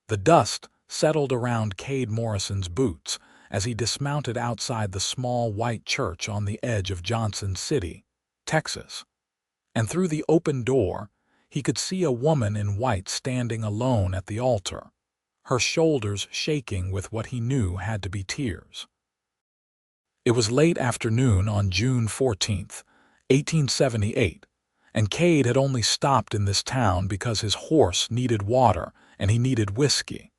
The dust settled around Kade Morrison's boots as he dismounted outside the small white church on the edge of Johnson City, Texas. And through the open door, he could see a woman in white standing alone at the altar, her shoulders shaking with what he knew had to be tears. It was late afternoon on June 14th, 1878, and Kade had only stopped in this town because his horse needed water and he needed whiskey.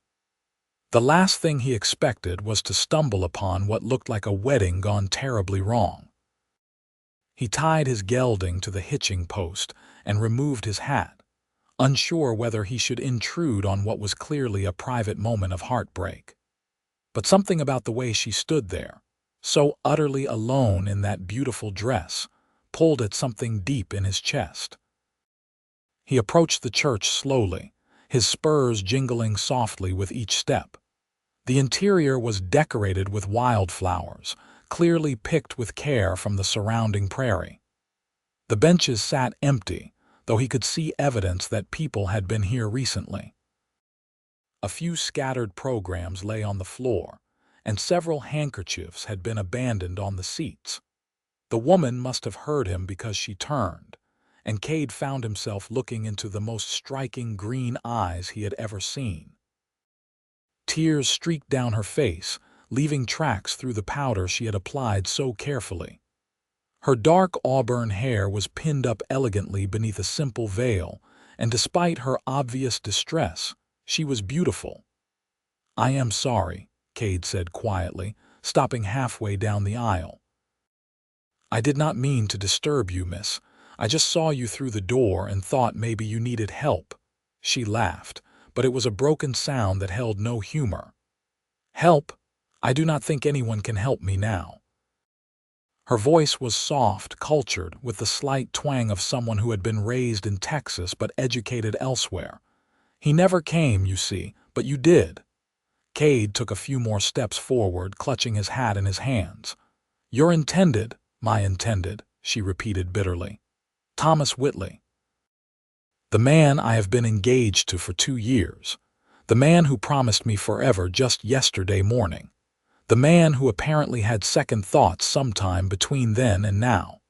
The last thing he expected was to stumble upon what looked like a wedding gone terribly wrong. He tied his gelding to the hitching post and removed his hat, unsure whether he should intrude on what was clearly a private moment of heartbreak. But something about the way she stood there, so utterly alone in that beautiful dress, pulled at something deep in his chest. He approached the church slowly, his spurs jingling softly with each step. The interior was decorated with wildflowers, clearly picked with care from the surrounding prairie. The benches sat empty, though he could see evidence that people had been here recently. A few scattered programs lay on the floor, and several handkerchiefs had been abandoned on the seats. The woman must have heard him because she turned, and Kade found himself looking into the most striking green eyes he had ever seen. Tears streaked down her face, leaving tracks through the powder she had applied so carefully. Her dark auburn hair was pinned up elegantly beneath a simple veil, and despite her obvious distress, she was beautiful. "I am sorry," Kade said quietly, stopping halfway down the aisle. "I did not mean to disturb you, miss. I just saw you through the door and thought maybe you needed help." She laughed, but it was a broken sound that held no humor. "Help? I do not think anyone can help me now." Her voice was soft, cultured, with the slight twang of someone who had been raised in Texas but educated elsewhere. "He never came, you see, but you did." Kade took a few more steps forward, clutching his hat in his hands. "Your intended, my intended," she repeated bitterly. "Thomas Whitley. The man I have been engaged to for 2 years. The man who promised me forever just yesterday morning. The man who apparently had second thoughts sometime between then and now."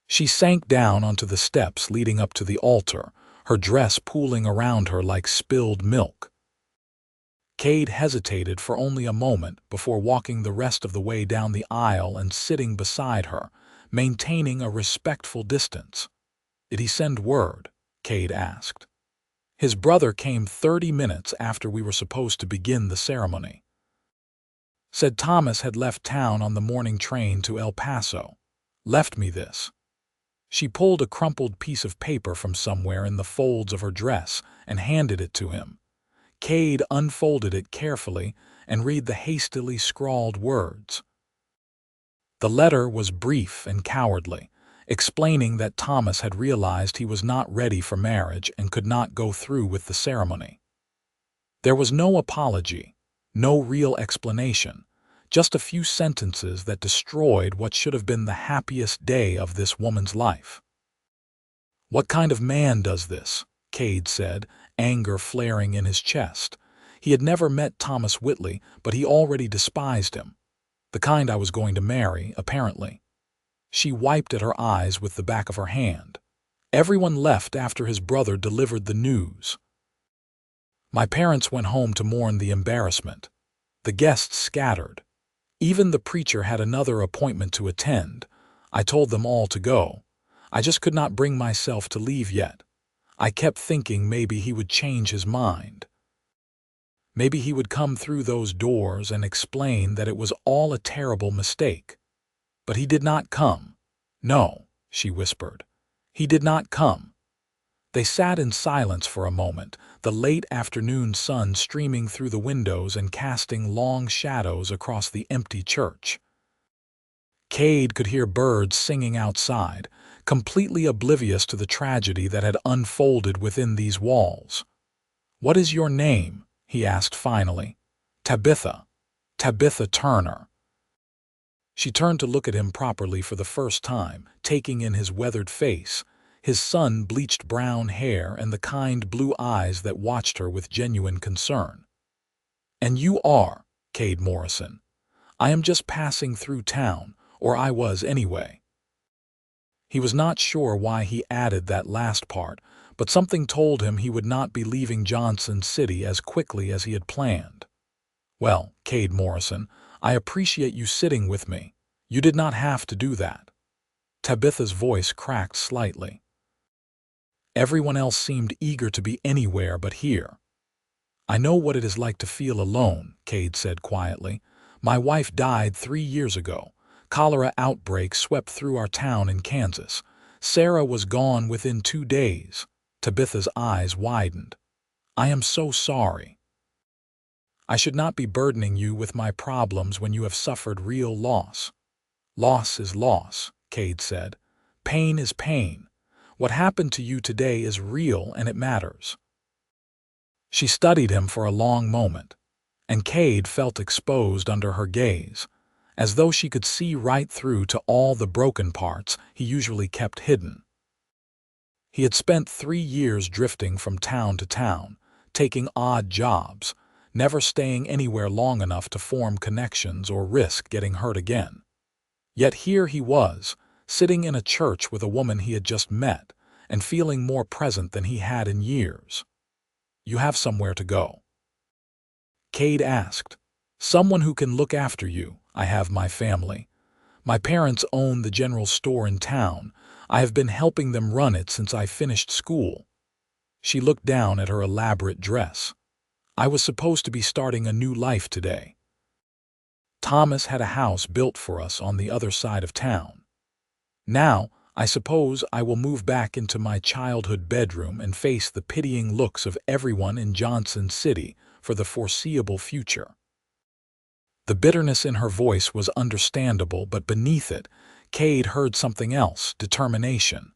She sank down onto the steps leading up to the altar, her dress pooling around her like spilled milk. Kade hesitated for only a moment before walking the rest of the way down the aisle and sitting beside her, maintaining a respectful distance. "Did he send word?" Kade asked. "His brother came 30 minutes after we were supposed to begin the ceremony. Said Thomas had left town on the morning train to El Paso. Left me this." She pulled a crumpled piece of paper from somewhere in the folds of her dress and handed it to him. Kade unfolded it carefully and read the hastily scrawled words. The letter was brief and cowardly, explaining that Thomas had realized he was not ready for marriage and could not go through with the ceremony. There was no apology, no real explanation, just a few sentences that destroyed what should have been the happiest day of this woman's life. "What kind of man does this?" Kade said, anger flaring in his chest. He had never met Thomas Whitley, but he already despised him. The kind I was going to marry, apparently. She wiped at her eyes with the back of her hand. "Everyone left after his brother delivered the news. My parents went home to mourn the embarrassment. The guests scattered. Even the preacher had another appointment to attend. I told them all to go. I just could not bring myself to leave yet. I kept thinking maybe he would change his mind. Maybe he would come through those doors and explain that it was all a terrible mistake. But he did not come. No," she whispered. "He did not come." They sat in silence for a moment, the late afternoon sun streaming through the windows and casting long shadows across the empty church. Kade could hear birds singing outside, completely oblivious to the tragedy that had unfolded within these walls. "What is your name?" he asked finally. "Tabitha. Tabitha Turner." She turned to look at him properly for the first time, taking in his weathered face, his sun-bleached brown hair and the kind blue eyes that watched her with genuine concern. "And you are, Kade Morrison. I am just passing through town, or I was anyway." He was not sure why he added that last part, but something told him he would not be leaving Johnson City as quickly as he had planned. "Well, Kade Morrison, I appreciate you sitting with me. You did not have to do that." Tabitha's voice cracked slightly. Everyone else seemed eager to be anywhere but here. "I know what it is like to feel alone," Kade said quietly. "My wife died 3 years ago. Cholera outbreak swept through our town in Kansas. Sarah was gone within 2 days. Tabitha's eyes widened. "I am so sorry." "I should not be burdening you with my problems when you have suffered real loss." "Loss is loss," Kade said. "Pain is pain. What happened to you today is real and it matters." She studied him for a long moment, and Kade felt exposed under her gaze, as though she could see right through to all the broken parts he usually kept hidden. He had spent 3 years drifting from town to town, taking odd jobs, never staying anywhere long enough to form connections or risk getting hurt again. Yet here he was, sitting in a church with a woman he had just met, and feeling more present than he had in years. "You have somewhere to go?" Kade asked. "Someone who can look after you. I have my family. My parents own the general store in town. I have been helping them run it since I finished school." She looked down at her elaborate dress. "I was supposed to be starting a new life today. Thomas had a house built for us on the other side of town. Now, I suppose I will move back into my childhood bedroom and face the pitying looks of everyone in Johnson City for the foreseeable future." The bitterness in her voice was understandable, but beneath it, Kade heard something else: determination.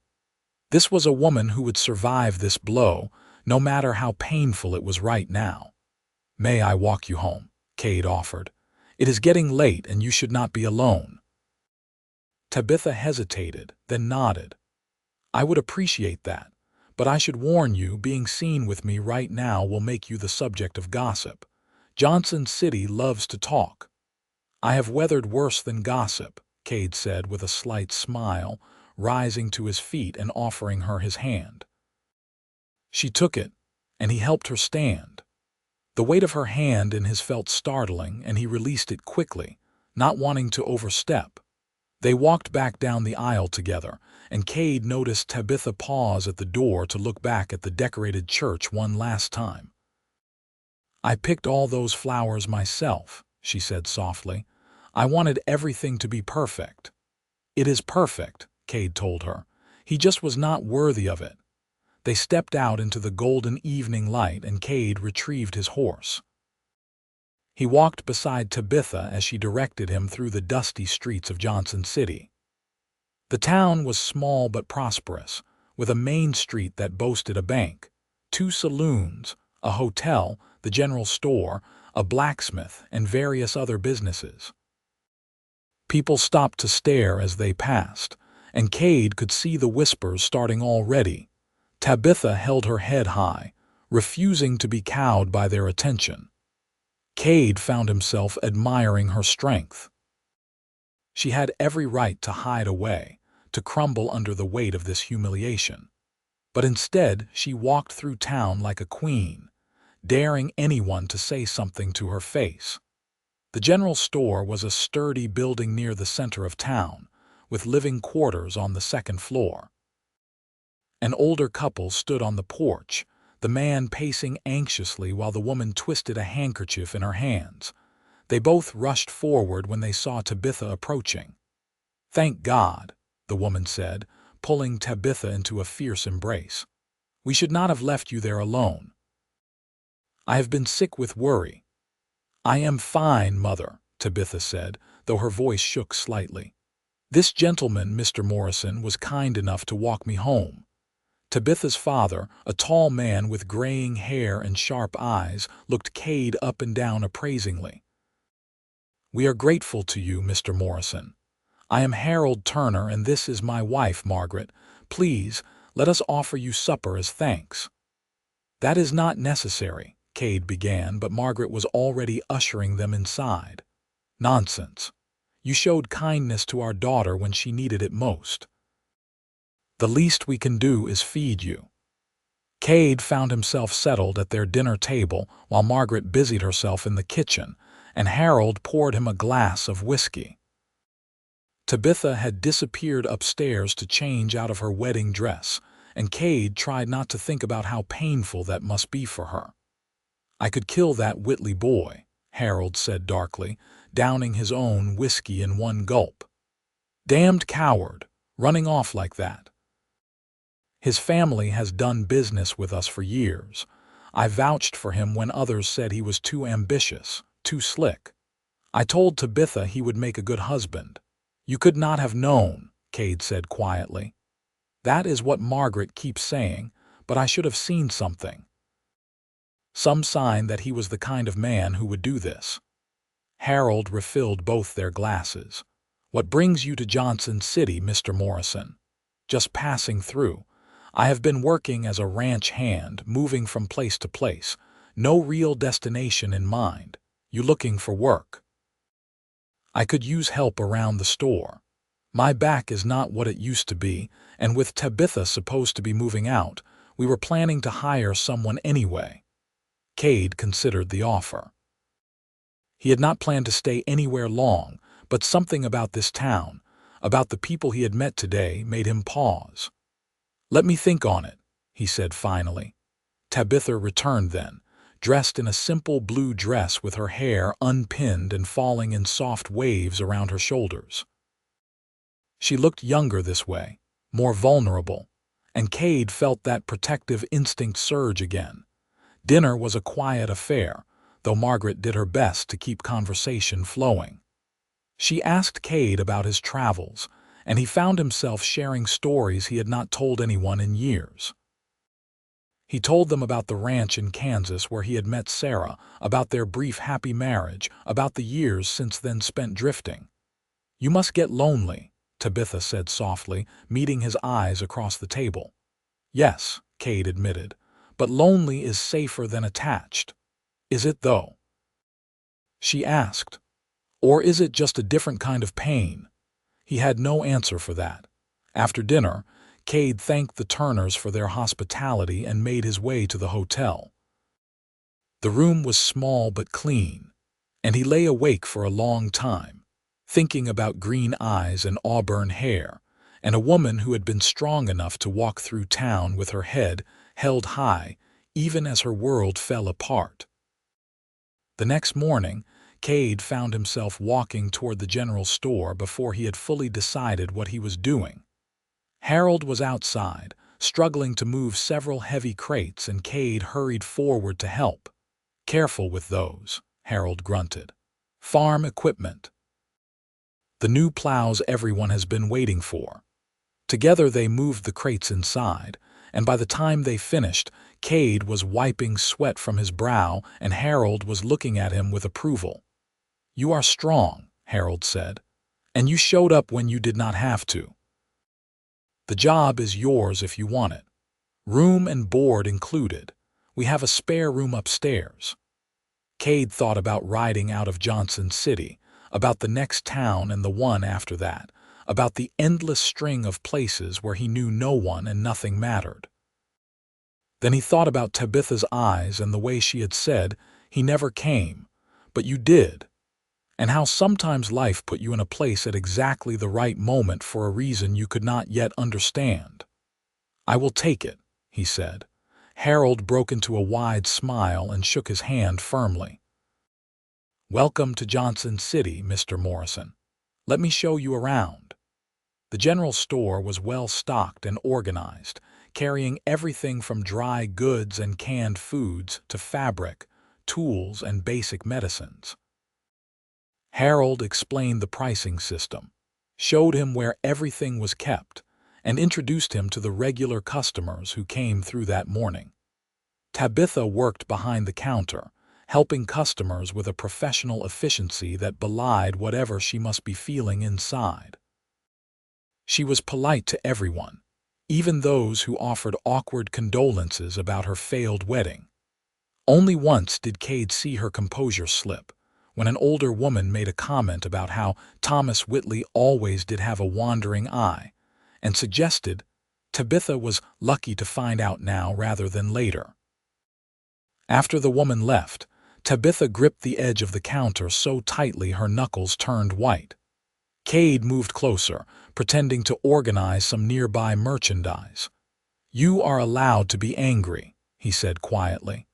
This was a woman who would survive this blow, no matter how painful it was right now. "May I walk you home?" Kade offered. "It is getting late and you should not be alone." Tabitha hesitated, then nodded. "I would appreciate that, but I should warn you, being seen with me right now will make you the subject of gossip. Johnson City loves to talk." "I have weathered worse than gossip," Kade said with a slight smile, rising to his feet and offering her his hand. She took it, and he helped her stand. The weight of her hand in his felt startling, and he released it quickly, not wanting to overstep. They walked back down the aisle together, and Kade noticed Tabitha pause at the door to look back at the decorated church one last time. "I picked all those flowers myself," she said softly. "I wanted everything to be perfect." "It is perfect," Kade told her. "He just was not worthy of it." They stepped out into the golden evening light, and Kade retrieved his horse. He walked beside Tabitha as she directed him through the dusty streets of Johnson City. The town was small but prosperous, with a main street that boasted a bank, 2 saloons, a hotel, the general store, a blacksmith, and various other businesses. People stopped to stare as they passed, and Kade could see the whispers starting already. Tabitha held her head high, refusing to be cowed by their attention. Kade found himself admiring her strength. She had every right to hide away, to crumble under the weight of this humiliation. But instead, she walked through town like a queen, daring anyone to say something to her face. The general store was a sturdy building near the center of town, with living quarters on the 2nd floor. An older couple stood on the porch, the man pacing anxiously while the woman twisted a handkerchief in her hands. They both rushed forward when they saw Tabitha approaching. "Thank God," the woman said, pulling Tabitha into a fierce embrace. "We should not have left you there alone." "I have been sick with worry." "I am fine, mother," Tabitha said, though her voice shook slightly. "This gentleman, Mr. Morrison, was kind enough to walk me home." Tabitha's father, a tall man with graying hair and sharp eyes, looked Kade up and down appraisingly. "We are grateful to you, Mr. Morrison. I am Harold Turner, and this is my wife, Margaret. Please, Let us offer you supper as thanks." "That is not necessary," Cade began, but Margaret was already ushering them inside. "Nonsense. You showed kindness to our daughter when she needed it most. The least we can do is feed you." Cade found himself settled at their dinner table while Margaret busied herself in the kitchen, and Harold poured him a glass of whiskey. Tabitha had disappeared upstairs to change out of her wedding dress, and Cade tried not to think about how painful that must be for her. "I could kill that Whitley boy," Harold said darkly, downing his own whiskey in one gulp. "Damned coward, running off like that. His family has done business with us for years. I vouched for him when others said he was too ambitious, too slick. I told Tabitha he would make a good husband." "You could not have known," Cade said quietly. "That is what Margaret keeps saying, but I should have seen something. Some sign that he was the kind of man who would do this." Harold refilled both their glasses. "What brings you to Johnson City, Mr. Morrison?" "Just passing through. I have been working as a ranch hand, moving from place to place. No real destination in mind. You looking for work?" "I could use help around the store. My back is not what it used to be, and with Tabitha supposed to be moving out, we were planning to hire someone anyway." Cade considered the offer. He had not planned to stay anywhere long, but something about this town, about the people he had met today, made him pause. "Let me think on it," he said finally. Tabitha returned then, dressed in a simple blue dress with her hair unpinned and falling in soft waves around her shoulders. She looked younger this way, more vulnerable, and Cade felt that protective instinct surge again. Dinner was a quiet affair, though Margaret did her best to keep conversation flowing. She asked Cade about his travels, and he found himself sharing stories he had not told anyone in years. He told them about the ranch in Kansas where he had met Sarah, about their brief happy marriage, about the years since then spent drifting. "You must get lonely," Tabitha said softly, meeting his eyes across the table. "Yes," Cade admitted, "but lonely is safer than attached." "Is it though?" she asked. "Or is it just a different kind of pain?" He had no answer for that. After dinner, Cade thanked the Turners for their hospitality and made his way to the hotel. The room was small but clean, and he lay awake for a long time, thinking about green eyes and auburn hair, and a woman who had been strong enough to walk through town with her head held high, even as her world fell apart. The next morning, Cade found himself walking toward the general store before he had fully decided what he was doing. Harold was outside, struggling to move several heavy crates, and Cade hurried forward to help. "Careful with those," Harold grunted. "Farm equipment. The new plows everyone has been waiting for." Together they moved the crates inside, and by the time they finished, Cade was wiping sweat from his brow and Harold was looking at him with approval. "You are strong," Harold said, "and you showed up when you did not have to. The job is yours if you want it. Room and board included. We have a spare room upstairs." Cade thought about riding out of Johnson City, about the next town and the one after that, about the endless string of places where he knew no one and nothing mattered. Then he thought about Tabitha's eyes and the way she had said, "He never came, but you did," and how sometimes life put you in a place at exactly the right moment for a reason you could not yet understand. "I will take it," he said. Harold broke into a wide smile and shook his hand firmly. "Welcome to Johnson City, Mr. Morrison. Let me show you around." The general store was well stocked and organized, carrying everything from dry goods and canned foods to fabric, tools, and basic medicines. Harold explained the pricing system, showed him where everything was kept, and introduced him to the regular customers who came through that morning. Tabitha worked behind the counter, helping customers with a professional efficiency that belied whatever she must be feeling inside. She was polite to everyone, even those who offered awkward condolences about her failed wedding. Only once did Kade see her composure slip, when an older woman made a comment about how Thomas Whitley always did have a wandering eye, and suggested Tabitha was lucky to find out now rather than later. After the woman left, Tabitha gripped the edge of the counter so tightly her knuckles turned white. Kade moved closer, pretending to organize some nearby merchandise. "You are allowed to be angry," he said quietly.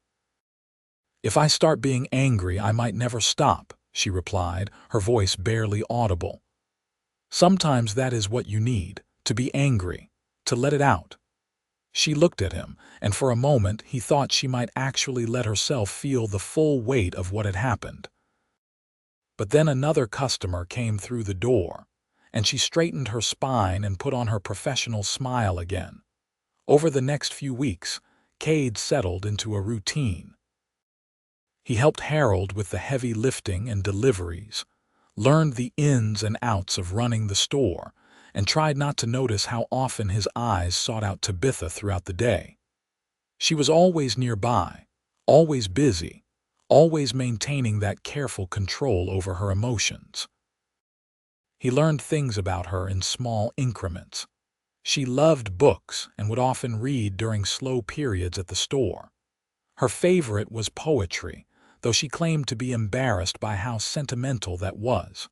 "If I start being angry, I might never stop," she replied, her voice barely audible. "Sometimes that is what you need, to be angry, to let it out." She looked at him, and for a moment he thought she might actually let herself feel the full weight of what had happened. But then another customer came through the door, and she straightened her spine and put on her professional smile again. Over the next few weeks, Kade settled into a routine. He helped Harold with the heavy lifting and deliveries, learned the ins and outs of running the store, and tried not to notice how often his eyes sought out Tabitha throughout the day. She was always nearby, always busy, always maintaining that careful control over her emotions. He learned things about her in small increments. She loved books and would often read during slow periods at the store. Her favorite was poetry, though she claimed to be embarrassed by how sentimental that was.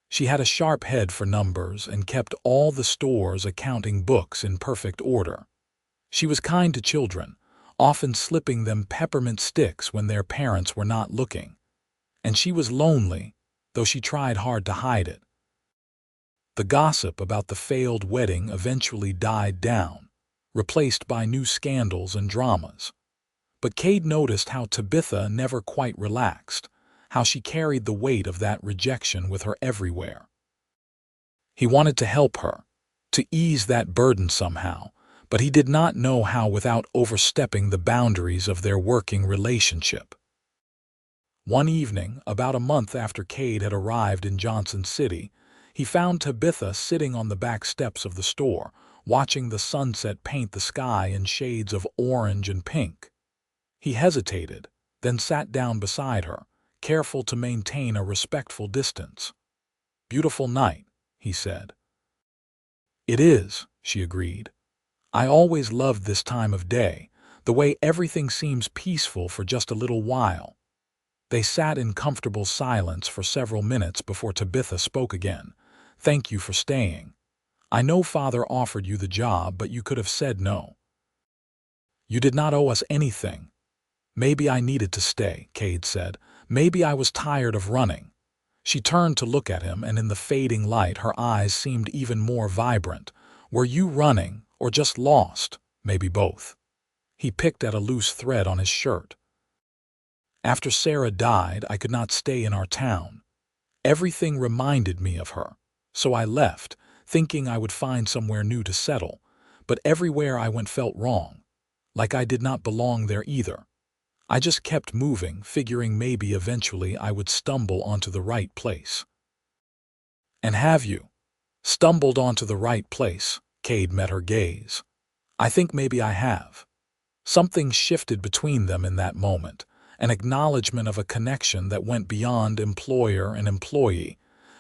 She had a sharp head for numbers and kept all the store's accounting books in perfect order. She was kind to children, often slipping them peppermint sticks when their parents were not looking. And she was lonely, though she tried hard to hide it. The gossip about the failed wedding eventually died down, replaced by new scandals and dramas. But Kade noticed how Tabitha never quite relaxed, how she carried the weight of that rejection with her everywhere. He wanted to help her, to ease that burden somehow, but he did not know how without overstepping the boundaries of their working relationship. One evening, about a month after Kade had arrived in Johnson City, he found Tabitha sitting on the back steps of the store, watching the sunset paint the sky in shades of orange and pink. He hesitated, then sat down beside her, careful to maintain a respectful distance. "Beautiful night," he said. "It is," she agreed. "I always loved this time of day, the way everything seems peaceful for just a little while." They sat in comfortable silence for several minutes before Tabitha spoke again. "Thank you for staying. I know Father offered you the job, but you could have said no. You did not owe us anything." "Maybe I needed to stay," Kade said. "Maybe I was tired of running." She turned to look at him, and in the fading light her eyes seemed even more vibrant. "Were you running, or just lost? Maybe both." He picked at a loose thread on his shirt. "After Sarah died, I could not stay in our town. Everything reminded me of her, so I left, thinking I would find somewhere new to settle, but everywhere I went felt wrong, like I did not belong there either. I just kept moving, figuring maybe eventually I would stumble onto the right place." "And have you stumbled onto the right place?" Kade met her gaze. "I think maybe I have." Something shifted between them in that moment, an acknowledgement of a connection that went beyond employer and employee,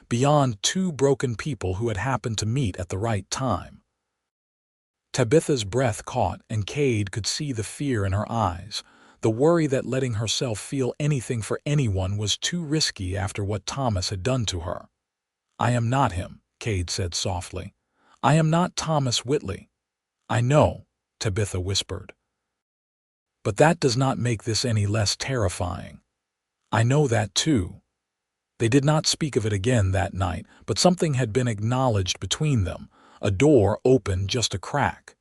beyond two broken people who had happened to meet at the right time. Tabitha's breath caught, and Kade could see the fear in her eyes, the worry that letting herself feel anything for anyone was too risky after what Thomas had done to her. "I am not him," Kade said softly. "I am not Thomas Whitley." "I know," Tabitha whispered. "But that does not make this any less terrifying." "I know that too." They did not speak of it again that night, but something had been acknowledged between them, a door opened just a crack.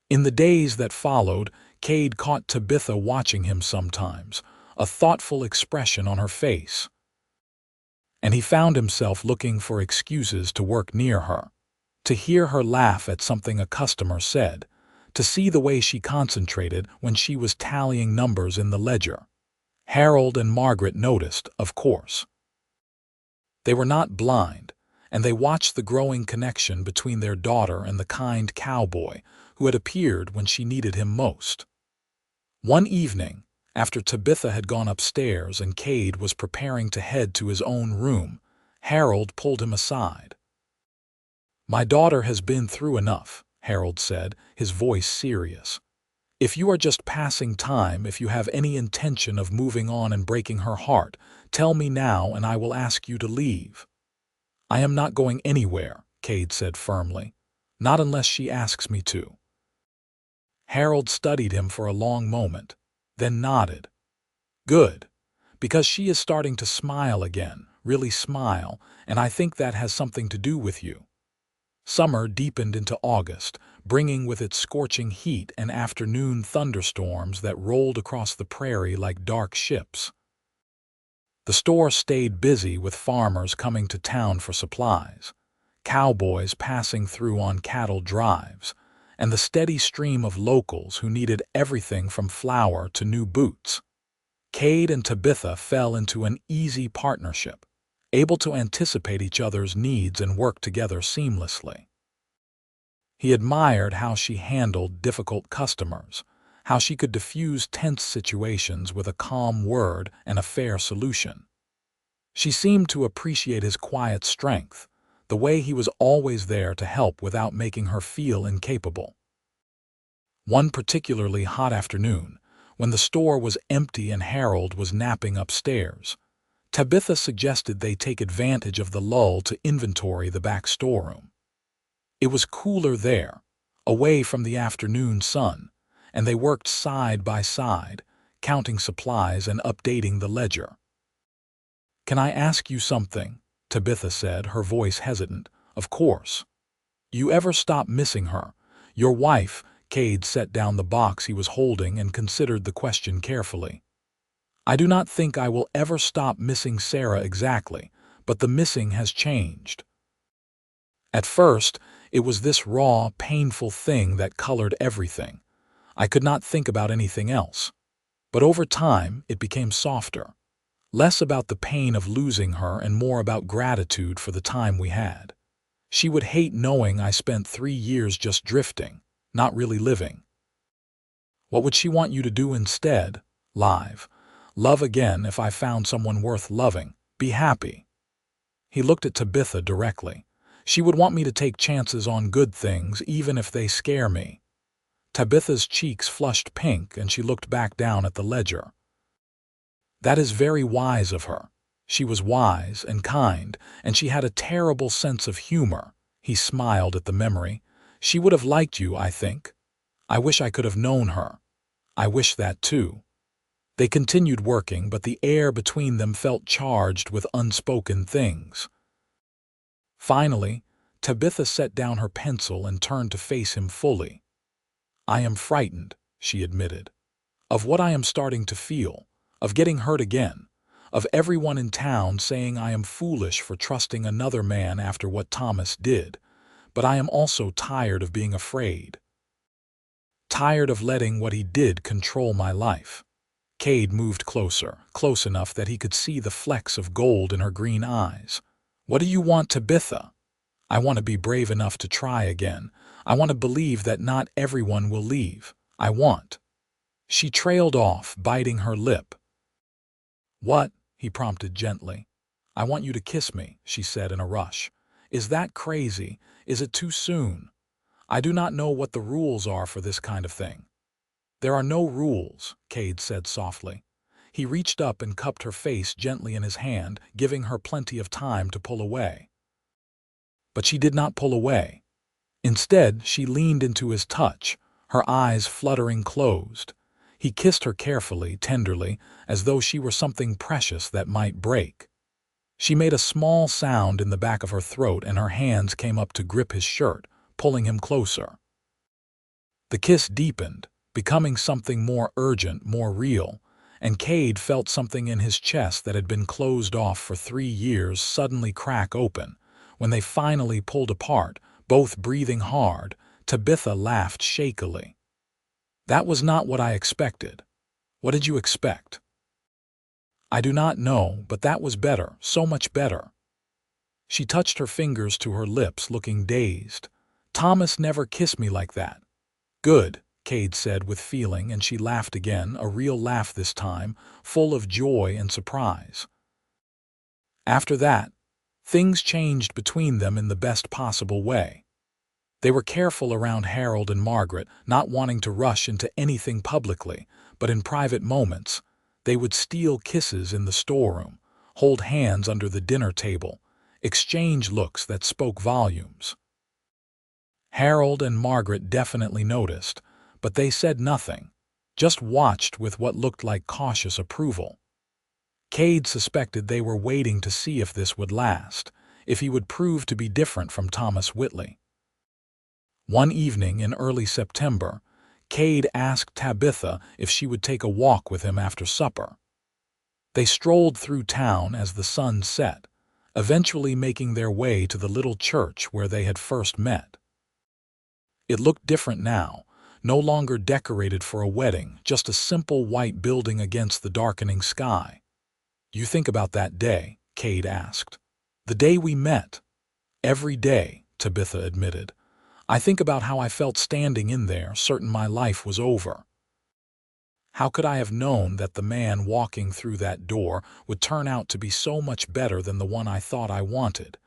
In the days that followed, Kade caught Tabitha watching him sometimes, a thoughtful expression on her face. And he found himself looking for excuses to work near her, to hear her laugh at something a customer said, to see the way she concentrated when she was tallying numbers in the ledger. Harold and Margaret noticed, of course. They were not blind, and they watched the growing connection between their daughter and the kind cowboy who had appeared when she needed him most. One evening, after Tabitha had gone upstairs and Kade was preparing to head to his own room, Harold pulled him aside. "My daughter has been through enough," Harold said, his voice serious. "If you are just passing time, if you have any intention of moving on and breaking her heart, tell me now and I will ask you to leave." "I am not going anywhere," Kade said firmly. "Not unless she asks me to." Harold studied him for a long moment, then nodded. "Good, because she is starting to smile again, really smile, and I think that has something to do with you." Summer deepened into August, bringing with it scorching heat and afternoon thunderstorms that rolled across the prairie like dark ships. The store stayed busy with farmers coming to town for supplies, cowboys passing through on cattle drives, and the steady stream of locals who needed everything from flour to new boots. Kade and Tabitha fell into an easy partnership, able to anticipate each other's needs and work together seamlessly. He admired how she handled difficult customers, how she could diffuse tense situations with a calm word and a fair solution. She seemed to appreciate his quiet strength, the way he was always there to help without making her feel incapable. One particularly hot afternoon, when the store was empty and Harold was napping upstairs, Tabitha suggested they take advantage of the lull to inventory the back storeroom. It was cooler there, away from the afternoon sun, and they worked side by side, counting supplies and updating the ledger. "Can I ask you something?" Tabitha said, her voice hesitant. "Of course. You ever stop missing her? Your wife?" Kade set down the box he was holding and considered the question carefully. "I do not think I will ever stop missing Sarah exactly, but the missing has changed. At first, it was this raw, painful thing that colored everything. I could not think about anything else. But over time, it became softer. Less about the pain of losing her and more about gratitude for the time we had. She would hate knowing I spent 3 years just drifting, not really living. What would she want you to do instead? Love again if I found someone worth loving. Be happy." He looked at Tabitha directly. "She would want me to take chances on good things, even if they scare me." Tabitha's cheeks flushed pink and she looked back down at the ledger. "That is very wise of her. She was wise and kind, and she had a terrible sense of humor." He smiled at the memory. "She would have liked you, I think. I wish I could have known her." "I wish that too." They continued working, but the air between them felt charged with unspoken things. Finally, Tabitha set down her pencil and turned to face him fully. "I am frightened," she admitted, "of what I am starting to feel, of getting hurt again, of everyone in town saying I am foolish for trusting another man after what Thomas did, but I am also tired of being afraid. Tired of letting what he did control my life." Kade moved closer, close enough that he could see the flecks of gold in her green eyes. "What do you want, Tabitha?" "I want to be brave enough to try again. I want to believe that not everyone will leave. I want—" She trailed off, biting her lip. "What?" he prompted gently. "I want you to kiss me," she said in a rush. "Is that crazy? Is it too soon? I do not know what the rules are for this kind of thing." "There are no rules," Kade said softly. He reached up and cupped her face gently in his hand, giving her plenty of time to pull away. But she did not pull away. Instead, she leaned into his touch, her eyes fluttering closed. He kissed her carefully, tenderly, as though she were something precious that might break. She made a small sound in the back of her throat and her hands came up to grip his shirt, pulling him closer. The kiss deepened, becoming something more urgent, more real, and Kade felt something in his chest that had been closed off for 3 years suddenly crack open. When they finally pulled apart, both breathing hard, Tabitha laughed shakily. "That was not what I expected." "What did you expect?" "I do not know, but that was better, so much better." She touched her fingers to her lips, looking dazed. "Thomas never kissed me like that." "Good," Kade said with feeling, and she laughed again, a real laugh this time, full of joy and surprise. After that, things changed between them in the best possible way. They were careful around Harold and Margaret, not wanting to rush into anything publicly, but in private moments, they would steal kisses in the storeroom, hold hands under the dinner table, exchange looks that spoke volumes. Harold and Margaret definitely noticed, but they said nothing, just watched with what looked like cautious approval. Kade suspected they were waiting to see if this would last, if he would prove to be different from Thomas Whitley. One evening in early September, Kade asked Tabitha if she would take a walk with him after supper. They strolled through town as the sun set, eventually making their way to the little church where they had first met. It looked different now, no longer decorated for a wedding, just a simple white building against the darkening sky. "You think about that day?" Kade asked. "The day we met." "Every day," Tabitha admitted. "I think about how I felt standing in there, certain my life was over. How could I have known that the man walking through that door would turn out to be so much better than the one I thought I wanted?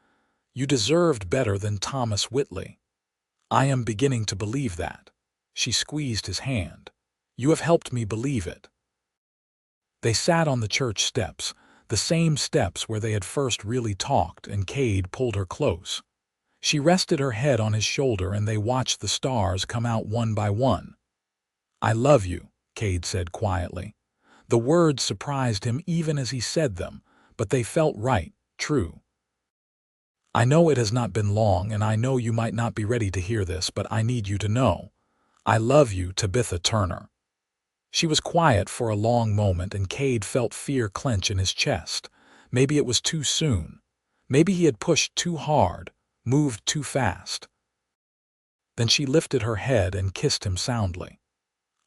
You deserved better than Thomas Whitley. I am beginning to believe that." She squeezed his hand. "You have helped me believe it." They sat on the church steps, the same steps where they had first really talked, and Kade pulled her close. She rested her head on his shoulder and they watched the stars come out one by one. "I love you," Kade said quietly. The words surprised him even as he said them, but they felt right, true. "I know it has not been long, and I know you might not be ready to hear this, but I need you to know. I love you, Tabitha Turner." She was quiet for a long moment, and Kade felt fear clench in his chest. Maybe it was too soon. Maybe he had pushed too hard, moved too fast. Then she lifted her head and kissed him soundly.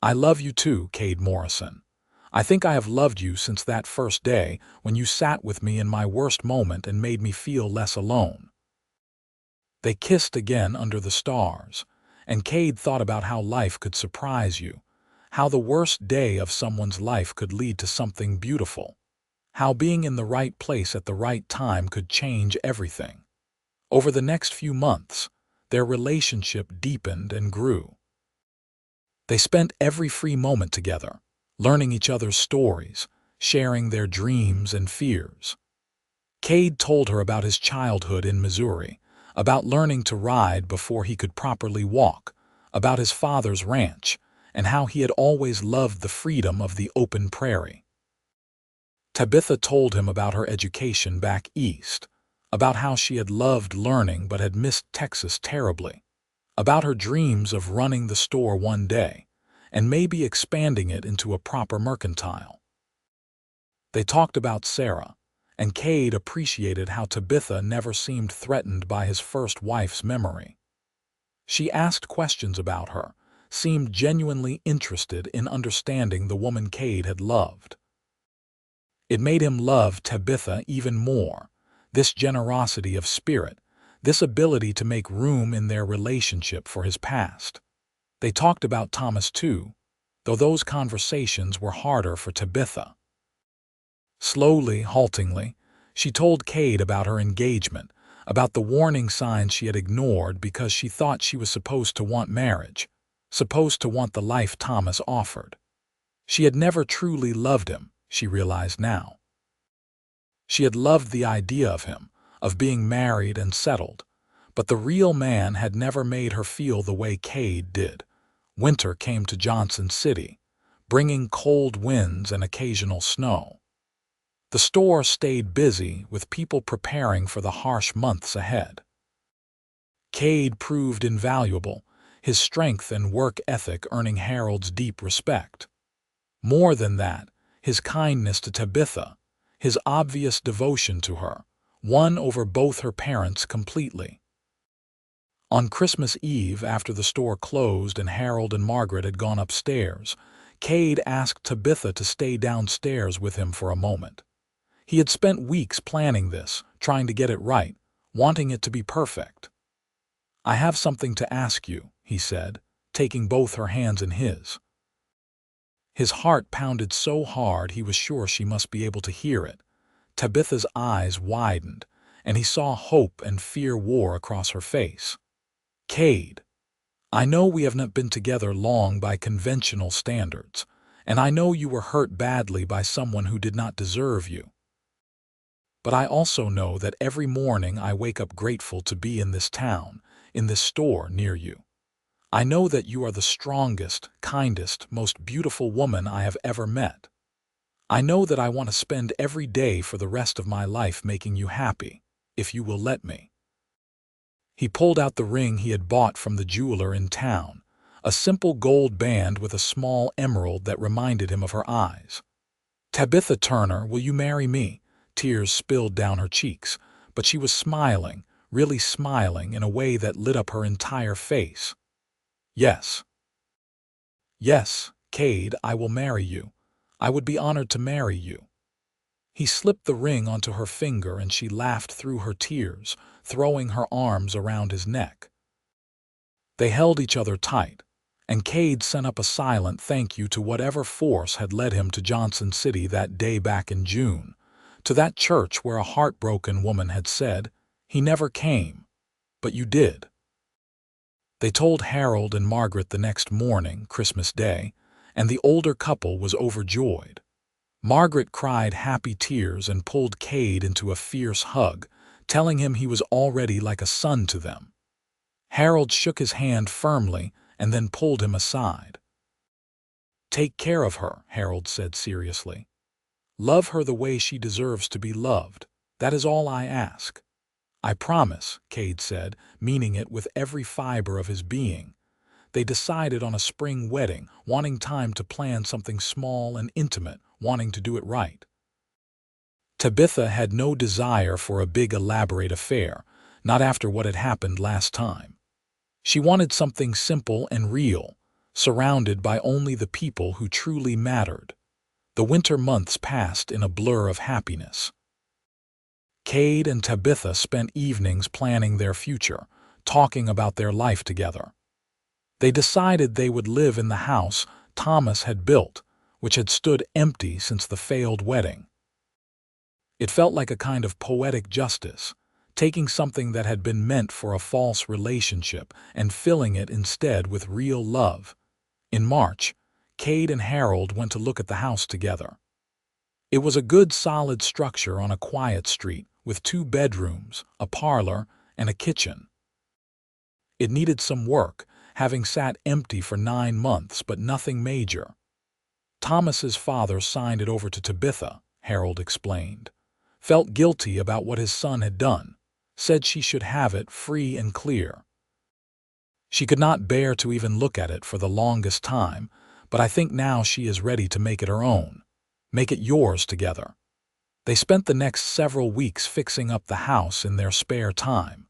"I love you too, Kade Morrison. I think I have loved you since that first day when you sat with me in my worst moment and made me feel less alone." They kissed again under the stars, and Kade thought about how life could surprise you, how the worst day of someone's life could lead to something beautiful, how being in the right place at the right time could change everything. Over the next few months, their relationship deepened and grew. They spent every free moment together, learning each other's stories, sharing their dreams and fears. Kade told her about his childhood in Missouri, about learning to ride before he could properly walk, about his father's ranch, and how he had always loved the freedom of the open prairie. Tabitha told him about her education back east, about how she had loved learning but had missed Texas terribly, about her dreams of running the store one day, and maybe expanding it into a proper mercantile. They talked about Sarah, and Kade appreciated how Tabitha never seemed threatened by his first wife's memory. She asked questions about her, seemed genuinely interested in understanding the woman Kade had loved. It made him love Tabitha even more, this generosity of spirit, this ability to make room in their relationship for his past. They talked about Thomas too, though those conversations were harder for Tabitha. Slowly, haltingly, she told Kade about her engagement, about the warning signs she had ignored because she thought she was supposed to want marriage, supposed to want the life Thomas offered. She had never truly loved him, she realized now. She had loved the idea of him, of being married and settled, but the real man had never made her feel the way Kade did. Winter came to Johnson City, bringing cold winds and occasional snow. The store stayed busy with people preparing for the harsh months ahead. Kade proved invaluable, his strength and work ethic earning Harold's deep respect. More than that, his kindness to Tabitha, his obvious devotion to her, won over both her parents completely. On Christmas Eve, after the store closed and Harold and Margaret had gone upstairs, Kade asked Tabitha to stay downstairs with him for a moment. He had spent weeks planning this, trying to get it right, wanting it to be perfect. "I have something to ask you," he said, taking both her hands in his. His heart pounded so hard he was sure she must be able to hear it. Tabitha's eyes widened, and he saw hope and fear war across her face. "Kade, I know we have not been together long by conventional standards, and I know you were hurt badly by someone who did not deserve you. But I also know that every morning I wake up grateful to be in this town, in this store near you. I know that you are the strongest, kindest, most beautiful woman I have ever met. I know that I want to spend every day for the rest of my life making you happy, if you will let me." He pulled out the ring he had bought from the jeweler in town, a simple gold band with a small emerald that reminded him of her eyes. "Tabitha Turner, will you marry me?" Tears spilled down her cheeks, but she was smiling, really smiling in a way that lit up her entire face. "Yes. Yes, Kade, I will marry you. I would be honored to marry you." He slipped the ring onto her finger and she laughed through her tears, throwing her arms around his neck. They held each other tight, and Kade sent up a silent thank you to whatever force had led him to Johnson City that day back in June, to that church where a heartbroken woman had said, "He never came, but you did." They told Harold and Margaret the next morning, Christmas Day, and the older couple was overjoyed. Margaret cried happy tears and pulled Kade into a fierce hug, telling him he was already like a son to them. Harold shook his hand firmly and then pulled him aside. "Take care of her," Harold said seriously. "Love her the way she deserves to be loved. That is all I ask." "I promise," Kade said, meaning it with every fiber of his being. They decided on a spring wedding, wanting time to plan something small and intimate, wanting to do it right. Tabitha had no desire for a big elaborate affair, not after what had happened last time. She wanted something simple and real, surrounded by only the people who truly mattered. The winter months passed in a blur of happiness. Kade and Tabitha spent evenings planning their future, talking about their life together. They decided they would live in the house Thomas had built, which had stood empty since the failed wedding. It felt like a kind of poetic justice, taking something that had been meant for a false relationship and filling it instead with real love. In March, Kade and Harold went to look at the house together. It was a good solid structure on a quiet street, with 2 bedrooms, a parlor, and a kitchen. It needed some work, having sat empty for 9 months, but nothing major. Thomas's father signed it over to Tabitha, Harold explained. Felt guilty about what his son had done, said she should have it free and clear. She could not bear to even look at it for the longest time, but I think now she is ready to make it her own. Make it yours together. They spent the next several weeks fixing up the house in their spare time.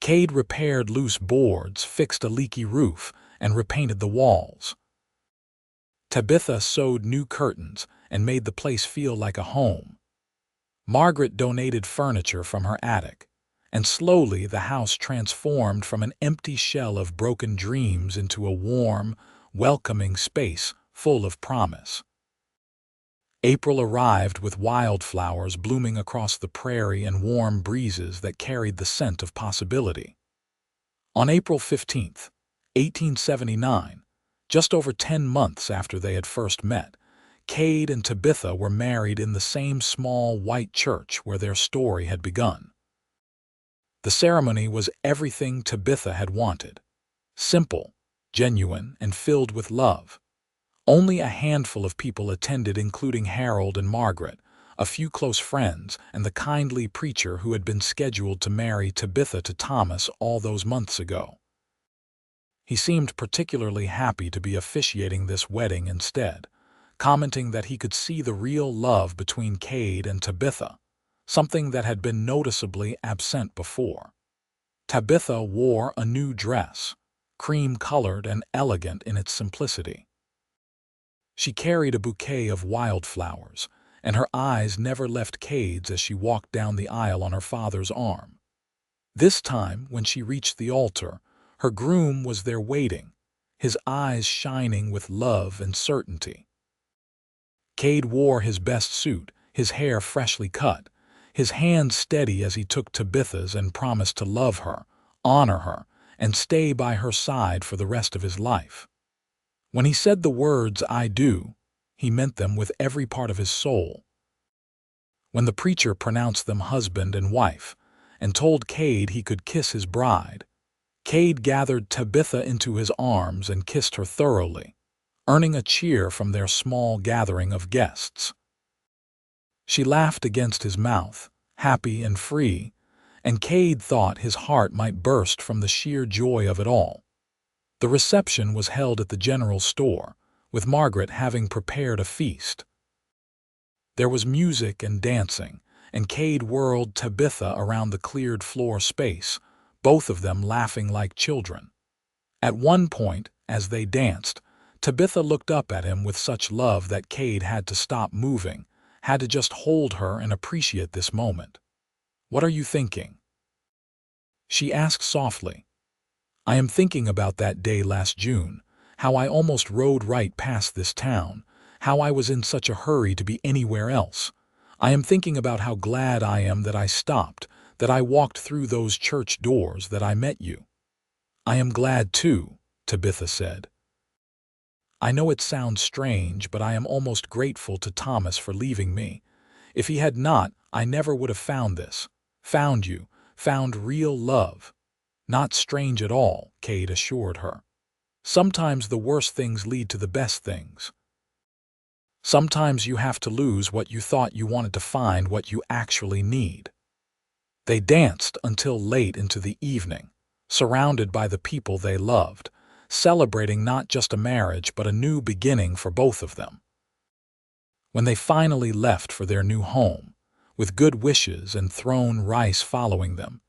Kade repaired loose boards, fixed a leaky roof, and repainted the walls. Tabitha sewed new curtains and made the place feel like a home. Margaret donated furniture from her attic, and slowly the house transformed from an empty shell of broken dreams into a warm, welcoming space full of promise. April arrived with wildflowers blooming across the prairie and warm breezes that carried the scent of possibility. On April 15th, 1879, just over 10 months after they had first met, Kade and Tabitha were married in the same small white church where their story had begun. The ceremony was everything Tabitha had wanted: simple, genuine, and filled with love. Only a handful of people attended, including Harold and Margaret, a few close friends, and the kindly preacher who had been scheduled to marry Tabitha to Thomas all those months ago. He seemed particularly happy to be officiating this wedding instead, commenting that he could see the real love between Kade and Tabitha, something that had been noticeably absent before. Tabitha wore a new dress, cream-colored and elegant in its simplicity. She carried a bouquet of wildflowers, and her eyes never left Kade's as she walked down the aisle on her father's arm. This time, when she reached the altar, her groom was there waiting, his eyes shining with love and certainty. Kade wore his best suit, his hair freshly cut, his hands steady as he took Tabitha's and promised to love her, honor her, and stay by her side for the rest of his life. When he said the words, "I do," he meant them with every part of his soul. When the preacher pronounced them husband and wife, and told Kade he could kiss his bride, Kade gathered Tabitha into his arms and kissed her thoroughly, earning a cheer from their small gathering of guests. She laughed against his mouth, happy and free, and Kade thought his heart might burst from the sheer joy of it all. The reception was held at the general store, with Margaret having prepared a feast. There was music and dancing, and Kade whirled Tabitha around the cleared floor space, both of them laughing like children. At one point, as they danced, Tabitha looked up at him with such love that Kade had to stop moving, had to just hold her and appreciate this moment. "What are you thinking?" she asked softly. "I am thinking about that day last June, how I almost rode right past this town, how I was in such a hurry to be anywhere else. I am thinking about how glad I am that I stopped, that I walked through those church doors, that I met you." "I am glad too," Tabitha said. "I know it sounds strange, but I am almost grateful to Thomas for leaving me. If he had not, I never would have found this, found you, found real love." "Not strange at all," Kade assured her. "Sometimes the worst things lead to the best things. Sometimes you have to lose what you thought you wanted to find what you actually need." They danced until late into the evening, surrounded by the people they loved, celebrating not just a marriage but a new beginning for both of them. When they finally left for their new home, with good wishes and thrown rice following them,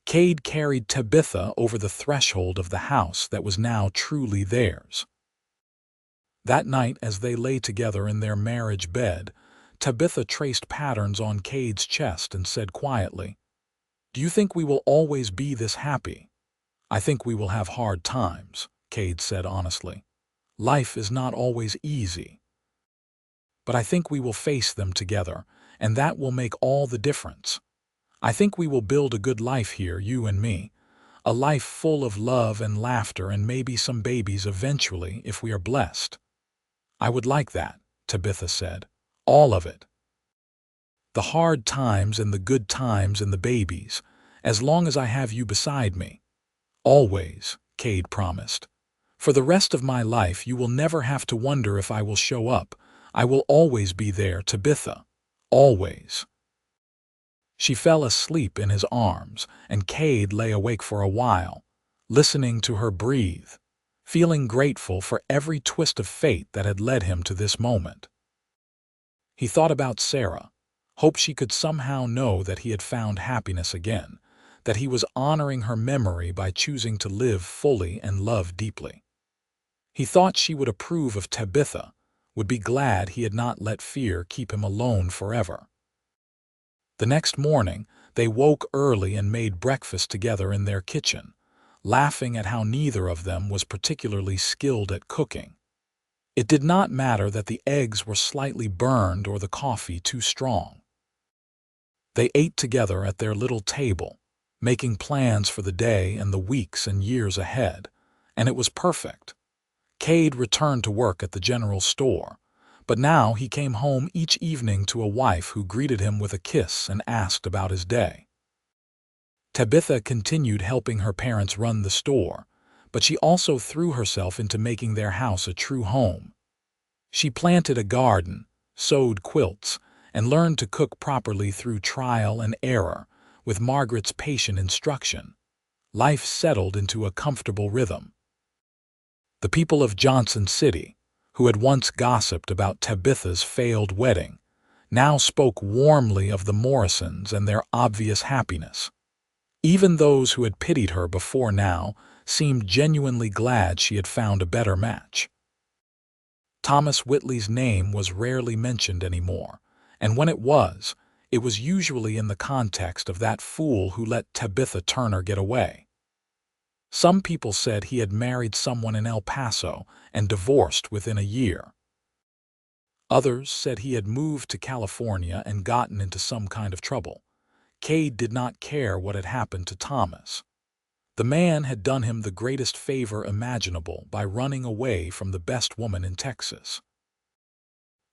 Kade carried Tabitha over the threshold of the house that was now truly theirs. That night, as they lay together in their marriage bed, Tabitha traced patterns on Kade's chest and said quietly, "Do you think we will always be this happy?" "I think we will have hard times," Kade said honestly. "Life is not always easy. But I think we will face them together, and that will make all the difference. I think we will build a good life here, you and me, a life full of love and laughter and maybe some babies eventually if we are blessed." "I would like that," Tabitha said. "All of it. The hard times and the good times and the babies, as long as I have you beside me." "Always," Kade promised. "For the rest of my life you will never have to wonder if I will show up. I will always be there, Tabitha. Always." She fell asleep in his arms, and Kade lay awake for a while, listening to her breathe, feeling grateful for every twist of fate that had led him to this moment. He thought about Sarah, hoped she could somehow know that he had found happiness again, that he was honoring her memory by choosing to live fully and love deeply. He thought she would approve of Tabitha, would be glad he had not let fear keep him alone forever. The next morning, they woke early and made breakfast together in their kitchen, laughing at how neither of them was particularly skilled at cooking. It did not matter that the eggs were slightly burned or the coffee too strong. They ate together at their little table, making plans for the day and the weeks and years ahead, and it was perfect. Kade returned to work at the general store, but now he came home each evening to a wife who greeted him with a kiss and asked about his day. Tabitha continued helping her parents run the store, but she also threw herself into making their house a true home. She planted a garden, sewed quilts, and learned to cook properly through trial and error, with Margaret's patient instruction. Life settled into a comfortable rhythm. The people of Johnson City, who had once gossiped about Tabitha's failed wedding, now spoke warmly of the Morrisons and their obvious happiness. Even those who had pitied her before now seemed genuinely glad she had found a better match. Thomas Whitley's name was rarely mentioned anymore, and when it was, It was usually in the context of that fool who let Tabitha Turner get away. Some people said he had married someone in El Paso and divorced within a year. Others said he had moved to California and gotten into some kind of trouble. Kade did not care what had happened to Thomas. The man had done him the greatest favor imaginable by running away from the best woman in Texas.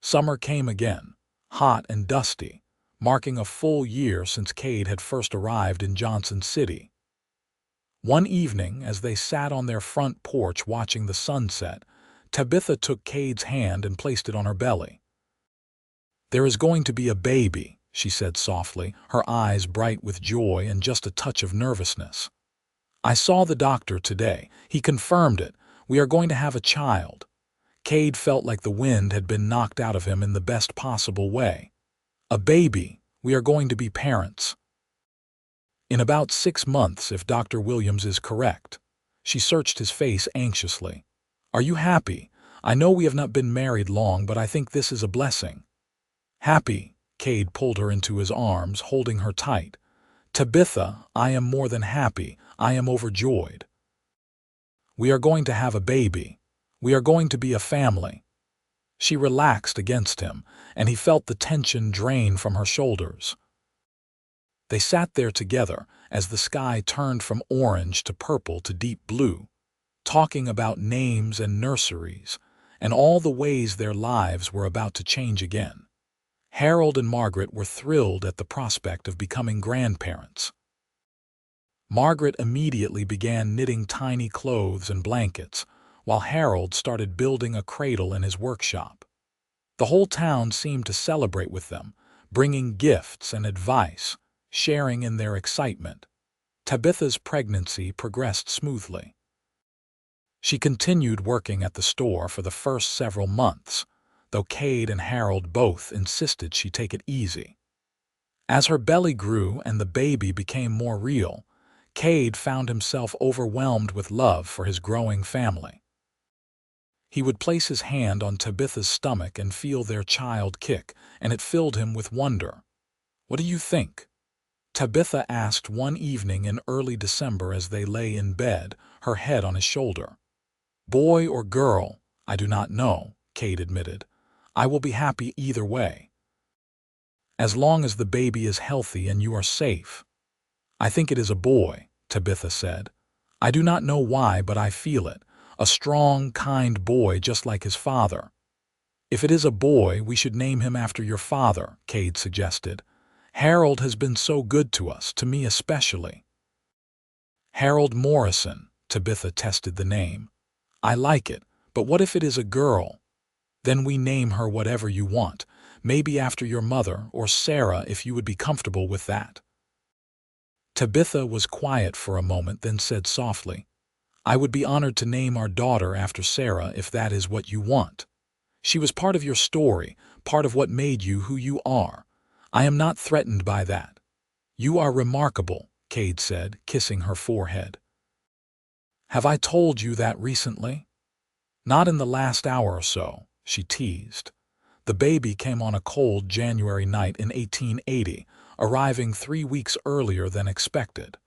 Summer came again, hot and dusty, marking a full year since Kade had first arrived in Johnson City. One evening, as they sat on their front porch watching the sunset, Tabitha took Kade's hand and placed it on her belly. "There is going to be a baby," she said softly, her eyes bright with joy and just a touch of nervousness. "I saw the doctor today. He confirmed it. We are going to have a child." Kade felt like the wind had been knocked out of him in the best possible way. "A baby. We are going to be parents." "In about 6 months, if Dr. Williams is correct." She searched his face anxiously. "Are you happy? I know we have not been married long, but I think this is a blessing." "Happy?" Kade pulled her into his arms, holding her tight. "Tabitha, I am more than happy. I am overjoyed. We are going to have a baby. We are going to be a family." She relaxed against him, and he felt the tension drain from her shoulders. They sat there together as the sky turned from orange to purple to deep blue, talking about names and nurseries, and all the ways their lives were about to change again. Harold and Margaret were thrilled at the prospect of becoming grandparents. Margaret immediately began knitting tiny clothes and blankets, while Harold started building a cradle in his workshop. The whole town seemed to celebrate with them, bringing gifts and advice, sharing in their excitement. Tabitha's pregnancy progressed smoothly. She continued working at the store for the first several months, though Kade and Harold both insisted she take it easy. As her belly grew and the baby became more real, Kade found himself overwhelmed with love for his growing family. He would place his hand on Tabitha's stomach and feel their child kick, and it filled him with wonder. "What do you think?" Tabitha asked one evening in early December as they lay in bed, her head on his shoulder. "Boy or girl, I do not know," Kade admitted. "I will be happy either way. As long as the baby is healthy and you are safe." "I think it is a boy," Tabitha said. "I do not know why, but I feel it. A strong, kind boy just like his father." "If it is a boy, we should name him after your father," Kade suggested. "Harold has been so good to us, to me especially." "Harold Morrison," Tabitha tested the name. "I like it, but what if it is a girl?" "Then we name her whatever you want, maybe after your mother or Sarah if you would be comfortable with that." Tabitha was quiet for a moment, then said softly, "I would be honored to name our daughter after Sarah if that is what you want. She was part of your story, part of what made you who you are. I am not threatened by that." "You are remarkable," Kade said, kissing her forehead. "Have I told you that recently?" "Not in the last hour or so," she teased. "The baby came on a cold January night in 1880, arriving 3 weeks earlier than expected."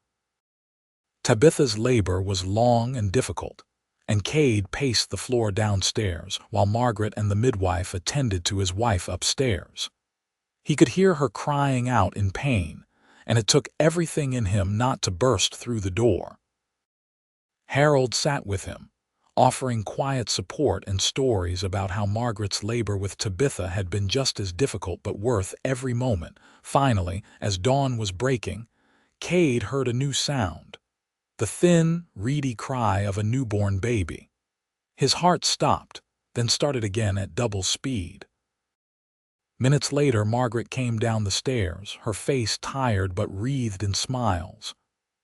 Tabitha's labor was long and difficult, and Kade paced the floor downstairs while Margaret and the midwife attended to his wife upstairs. He could hear her crying out in pain, and it took everything in him not to burst through the door. Harold sat with him, offering quiet support and stories about how Margaret's labor with Tabitha had been just as difficult but worth every moment. Finally, as dawn was breaking, Kade heard a new sound, the thin, reedy cry of a newborn baby. His heart stopped, then started again at double speed. Minutes later, Margaret came down the stairs, her face tired but wreathed in smiles.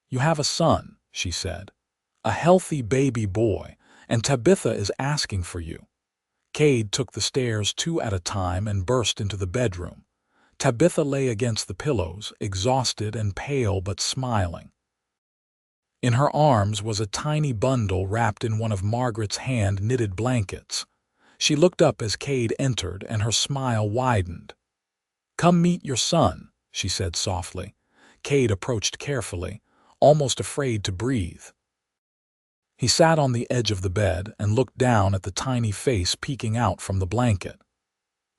"You have a son," she said. "A healthy baby boy, and Tabitha is asking for you." Kade took the stairs 2 at a time and burst into the bedroom. Tabitha lay against the pillows, exhausted and pale but smiling. In her arms was a tiny bundle wrapped in one of Margaret's hand-knitted blankets. She looked up as Kade entered, and her smile widened. "Come meet your son," she said softly. Kade approached carefully, almost afraid to breathe. He sat on the edge of the bed and looked down at the tiny face peeking out from the blanket.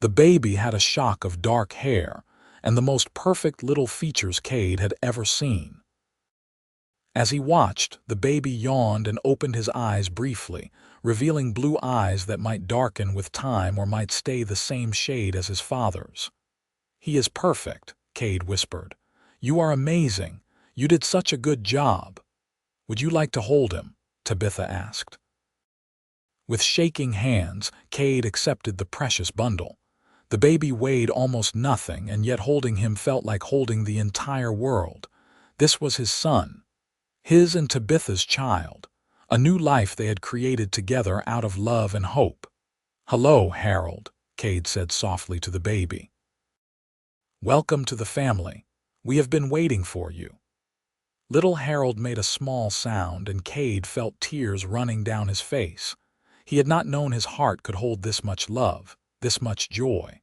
The baby had a shock of dark hair and the most perfect little features Kade had ever seen. As he watched, the baby yawned and opened his eyes briefly, revealing blue eyes that might darken with time or might stay the same shade as his father's. "He is perfect," Kade whispered. "You are amazing. You did such a good job." "Would you like to hold him?" Tabitha asked. With shaking hands, Kade accepted the precious bundle. The baby weighed almost nothing, and yet holding him felt like holding the entire world. This was his son. His and Tabitha's child, a new life they had created together out of love and hope. "Hello, Harold," Kade said softly to the baby. "Welcome to the family. We have been waiting for you." Little Harold made a small sound, and Kade felt tears running down his face. He had not known his heart could hold this much love, this much joy.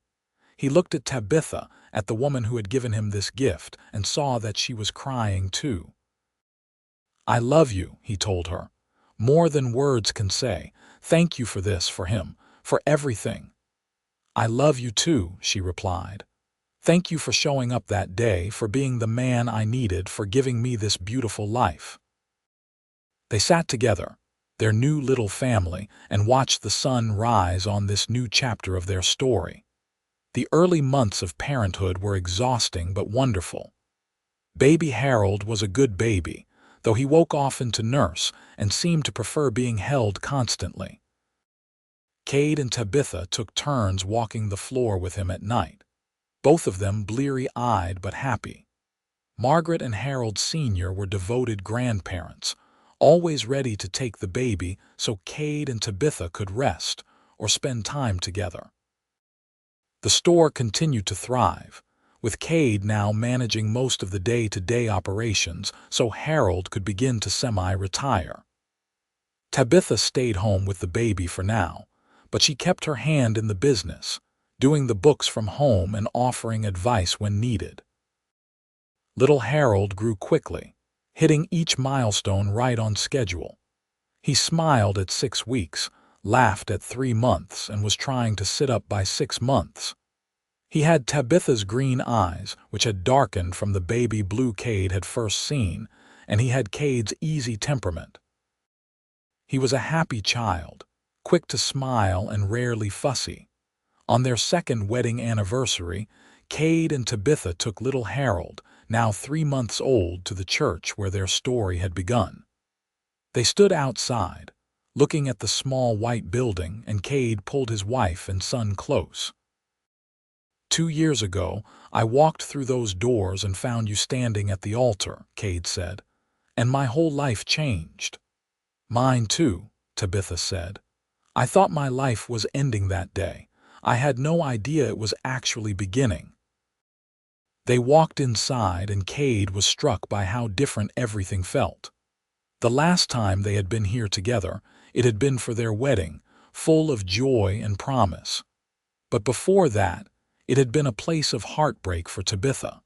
He looked at Tabitha, at the woman who had given him this gift, and saw that she was crying too. "I love you," he told her. "More than words can say. Thank you for this, for him, for everything." "I love you too," she replied. "Thank you for showing up that day, for being the man I needed, for giving me this beautiful life." They sat together, their new little family, and watched the sun rise on this new chapter of their story. The early months of parenthood were exhausting but wonderful. Baby Harold was a good baby, though he woke often to nurse and seemed to prefer being held constantly. Kade and Tabitha took turns walking the floor with him at night, both of them bleary-eyed but happy. Margaret and Harold Sr. were devoted grandparents, always ready to take the baby so Kade and Tabitha could rest or spend time together. The store continued to thrive, with Kade now managing most of the day-to-day operations so Harold could begin to semi-retire. Tabitha stayed home with the baby for now, but she kept her hand in the business, doing the books from home and offering advice when needed. Little Harold grew quickly, hitting each milestone right on schedule. He smiled at 6 weeks, laughed at 3 months, and was trying to sit up by 6 months. He had Tabitha's green eyes, which had darkened from the baby blue Kade had first seen, and he had Kade's easy temperament. He was a happy child, quick to smile and rarely fussy. On their second wedding anniversary, Kade and Tabitha took little Harold, now 3 months old, to the church where their story had begun. They stood outside, looking at the small white building, and Kade pulled his wife and son close. "2 years ago, I walked through those doors and found you standing at the altar," Kade said, "and my whole life changed." "Mine too," Tabitha said. "I thought my life was ending that day. I had no idea it was actually beginning." They walked inside, and Kade was struck by how different everything felt. The last time they had been here together, it had been for their wedding, full of joy and promise. But before that, it had been a place of heartbreak for Tabitha.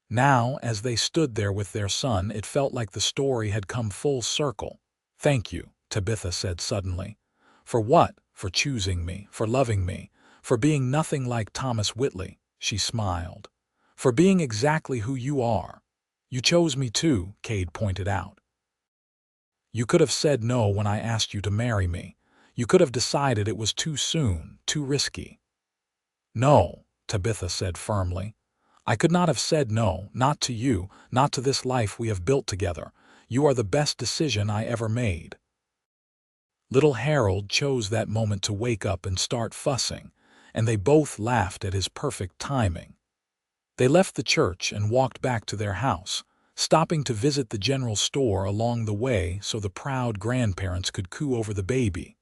Now, as they stood there with their son, it felt like the story had come full circle. "Thank you," Tabitha said suddenly. "For what? For choosing me, for loving me, for being nothing like Thomas Whitley," she smiled. "For being exactly who you are. You chose me too," Kade pointed out. "You could have said no when I asked you to marry me. You could have decided it was too soon, too risky." "No," Tabitha said firmly. "I could not have said no, not to you, not to this life we have built together. You are the best decision I ever made." Little Harold chose that moment to wake up and start fussing, and they both laughed at his perfect timing. They left the church and walked back to their house, stopping to visit the general store along the way so the proud grandparents could coo over the baby.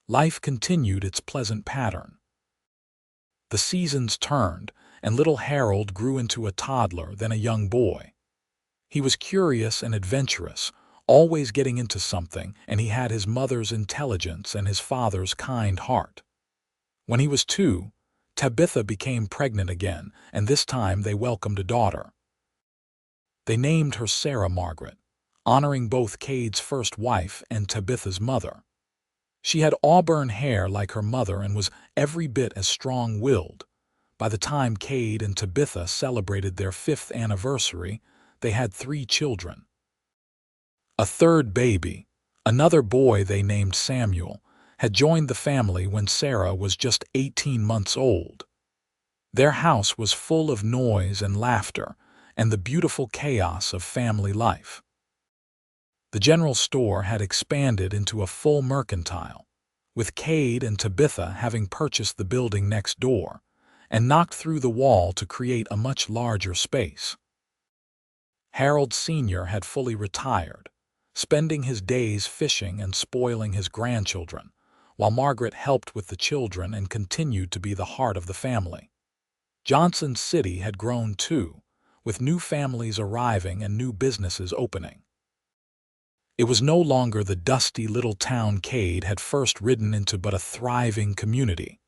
Life continued its pleasant pattern. The seasons turned, and little Harold grew into a toddler, then a young boy. He was curious and adventurous, always getting into something, and he had his mother's intelligence and his father's kind heart. When he was 2, Tabitha became pregnant again, and this time they welcomed a daughter. They named her Sarah Margaret, honoring both Cade's first wife and Tabitha's mother. She had auburn hair like her mother and was every bit as strong-willed. By the time Cade and Tabitha celebrated their 5th anniversary, they had 3 children. A third baby, another boy they named Samuel, had joined the family when Sarah was just 18 months old. Their house was full of noise and laughter and the beautiful chaos of family life. The general store had expanded into a full mercantile, with Cade and Tabitha having purchased the building next door and knocked through the wall to create a much larger space. Harold Sr. had fully retired, spending his days fishing and spoiling his grandchildren, while Margaret helped with the children and continued to be the heart of the family. Johnson City had grown too, with new families arriving and new businesses opening. It was no longer the dusty little town Cade had first ridden into, but a thriving community.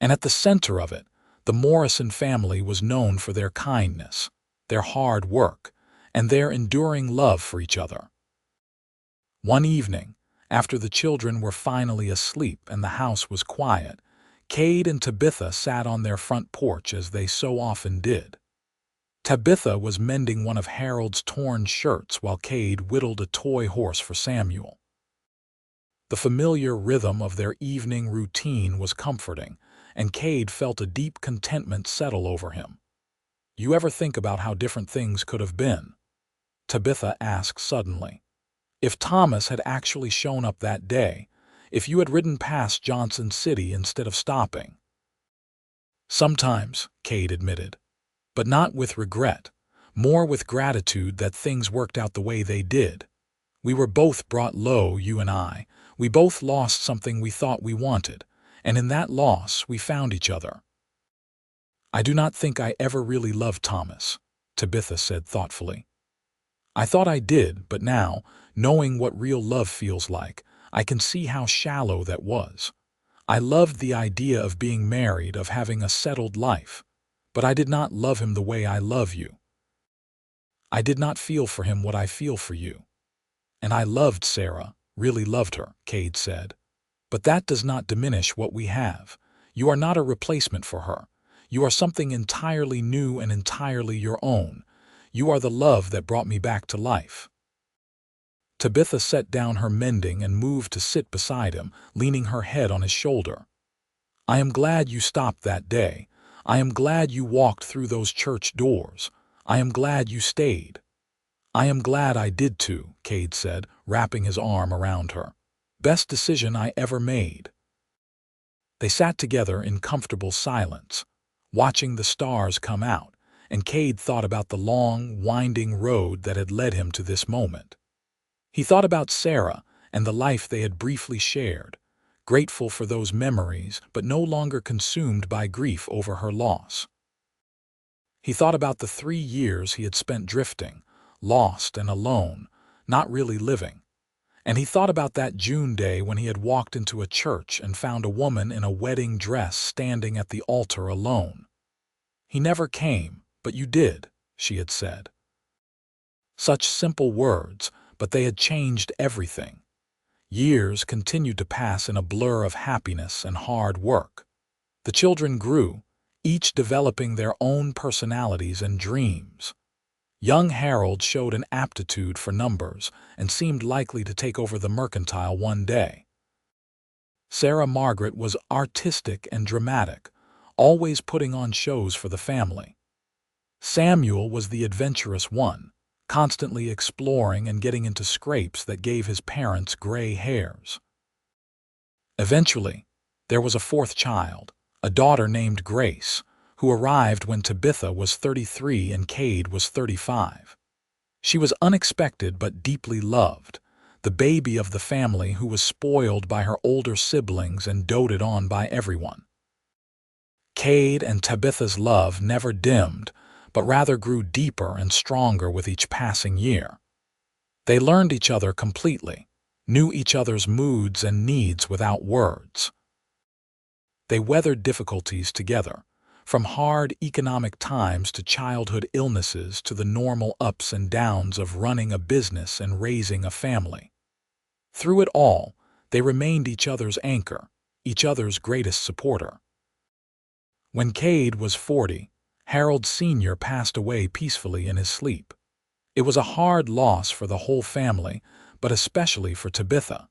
And at the center of it, the Morrison family was known for their kindness, their hard work, and their enduring love for each other. One evening, after the children were finally asleep and the house was quiet, Cade and Tabitha sat on their front porch as they so often did. Tabitha was mending one of Harold's torn shirts while Cade whittled a toy horse for Samuel. The familiar rhythm of their evening routine was comforting, and Cade felt a deep contentment settle over him. "You ever think about how different things could have been?" Tabitha asked suddenly. "If Thomas had actually shown up that day, if you had ridden past Johnson City instead of stopping." "Sometimes," Cade admitted, "but not with regret, more with gratitude that things worked out the way they did. We were both brought low, you and I. We both lost something we thought we wanted, and in that loss we found each other." "I do not think I ever really loved Thomas," Tabitha said thoughtfully. "I thought I did, but now, knowing what real love feels like, I can see how shallow that was. I loved the idea of being married, of having a settled life, but I did not love him the way I love you. I did not feel for him what I feel for you. And I loved Sarah, really loved her," Cade said. "But that does not diminish what we have. You are not a replacement for her. You are something entirely new and entirely your own. You are the love that brought me back to life." Tabitha set down her mending and moved to sit beside him, leaning her head on his shoulder. "I am glad you stopped that day. I am glad you walked through those church doors. I am glad you stayed." "I am glad I did too," Cade said, wrapping his arm around her. "Best decision I ever made." They sat together in comfortable silence, watching the stars come out, and Cade thought about the long, winding road that had led him to this moment. He thought about Sarah and the life they had briefly shared, grateful for those memories but no longer consumed by grief over her loss. He thought about the 3 years he had spent drifting, lost and alone, not really living. And he thought about that June day when he had walked into a church and found a woman in a wedding dress standing at the altar alone. "He never came, but you did," she had said. Such simple words, but they had changed everything. Years continued to pass in a blur of happiness and hard work. The children grew, each developing their own personalities and dreams. Young Harold showed an aptitude for numbers and seemed likely to take over the mercantile one day. Sarah Margaret was artistic and dramatic, always putting on shows for the family. Samuel was the adventurous one, constantly exploring and getting into scrapes that gave his parents gray hairs. Eventually, there was a 4th child, a daughter named Grace, who arrived when Tabitha was 33 and Cade was 35. She was unexpected but deeply loved, the baby of the family who was spoiled by her older siblings and doted on by everyone. Cade and Tabitha's love never dimmed, but rather grew deeper and stronger with each passing year. They learned each other completely, knew each other's moods and needs without words. They weathered difficulties together, from hard economic times to childhood illnesses to the normal ups and downs of running a business and raising a family. Through it all, they remained each other's anchor, each other's greatest supporter. When Kade was 40, Harold Sr. passed away peacefully in his sleep. It was a hard loss for the whole family, but especially for Tabitha.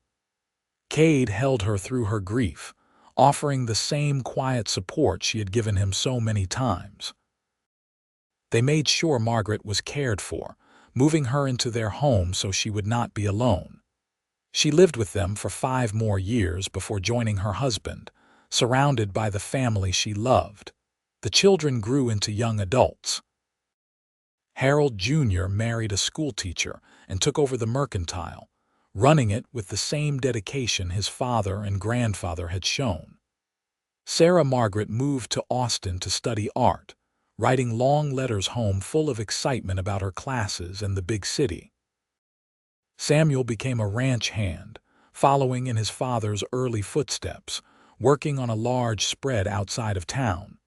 Kade held her through her grief, offering the same quiet support she had given him so many times. They made sure Margaret was cared for, moving her into their home so she would not be alone. She lived with them for 5 more years before joining her husband, surrounded by the family she loved. The children grew into young adults. Harold Jr. married a schoolteacher and took over the mercantile, running it with the same dedication his father and grandfather had shown. Sarah Margaret moved to Austin to study art, writing long letters home full of excitement about her classes and the big city. Samuel became a ranch hand, following in his father's early footsteps, working on a large spread outside of town.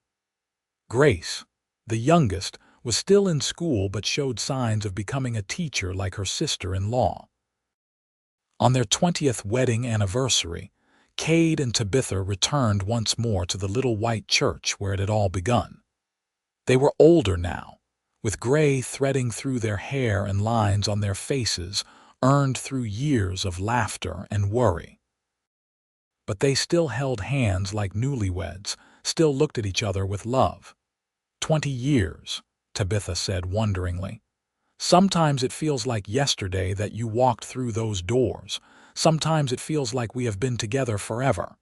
Grace, the youngest, was still in school but showed signs of becoming a teacher like her sister-in-law. On their 20th wedding anniversary, Kade and Tabitha returned once more to the little white church where it had all begun. They were older now, with gray threading through their hair and lines on their faces earned through years of laughter and worry. But they still held hands like newlyweds, still looked at each other with love. 20 years, Tabitha said wonderingly. Sometimes it feels like yesterday that you walked through those doors. Sometimes it feels like we have been together forever.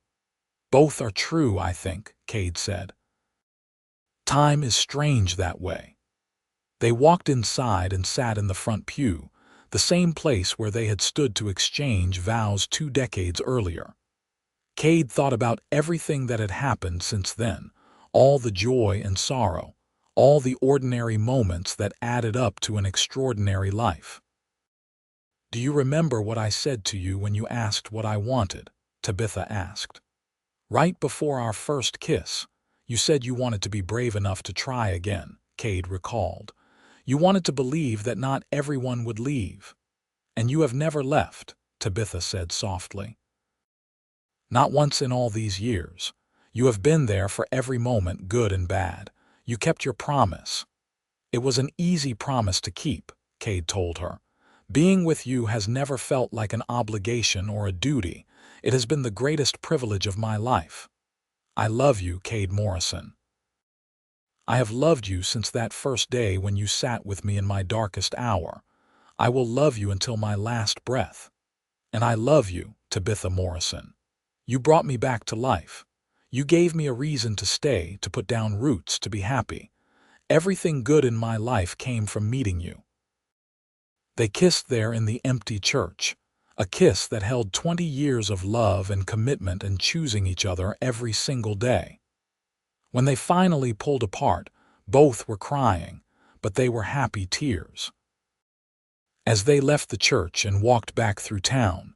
Both are true, I think, Kade said. Time is strange that way. They walked inside and sat in the front pew, the same place where they had stood to exchange vows 2 decades earlier. Kade thought about everything that had happened since then, all the joy and sorrow, all the ordinary moments that added up to an extraordinary life. "Do you remember what I said to you when you asked what I wanted?" Tabitha asked. "Right before our first kiss, you said you wanted to be brave enough to try again," Kade recalled. "You wanted to believe that not everyone would leave. And you have never left," Tabitha said softly. "Not once in all these years. You have been there for every moment, good and bad. You kept your promise." "It was an easy promise to keep," Kade told her. "Being with you has never felt like an obligation or a duty. It has been the greatest privilege of my life. I love you, Kade Morrison. I have loved you since that first day when you sat with me in my darkest hour. I will love you until my last breath. And I love you, Tabitha Morrison. You brought me back to life. You gave me a reason to stay, to put down roots, to be happy. Everything good in my life came from meeting you." They kissed there in the empty church, a kiss that held 20 years of love and commitment and choosing each other every single day. When they finally pulled apart, both were crying, but they were happy tears. As they left the church and walked back through town,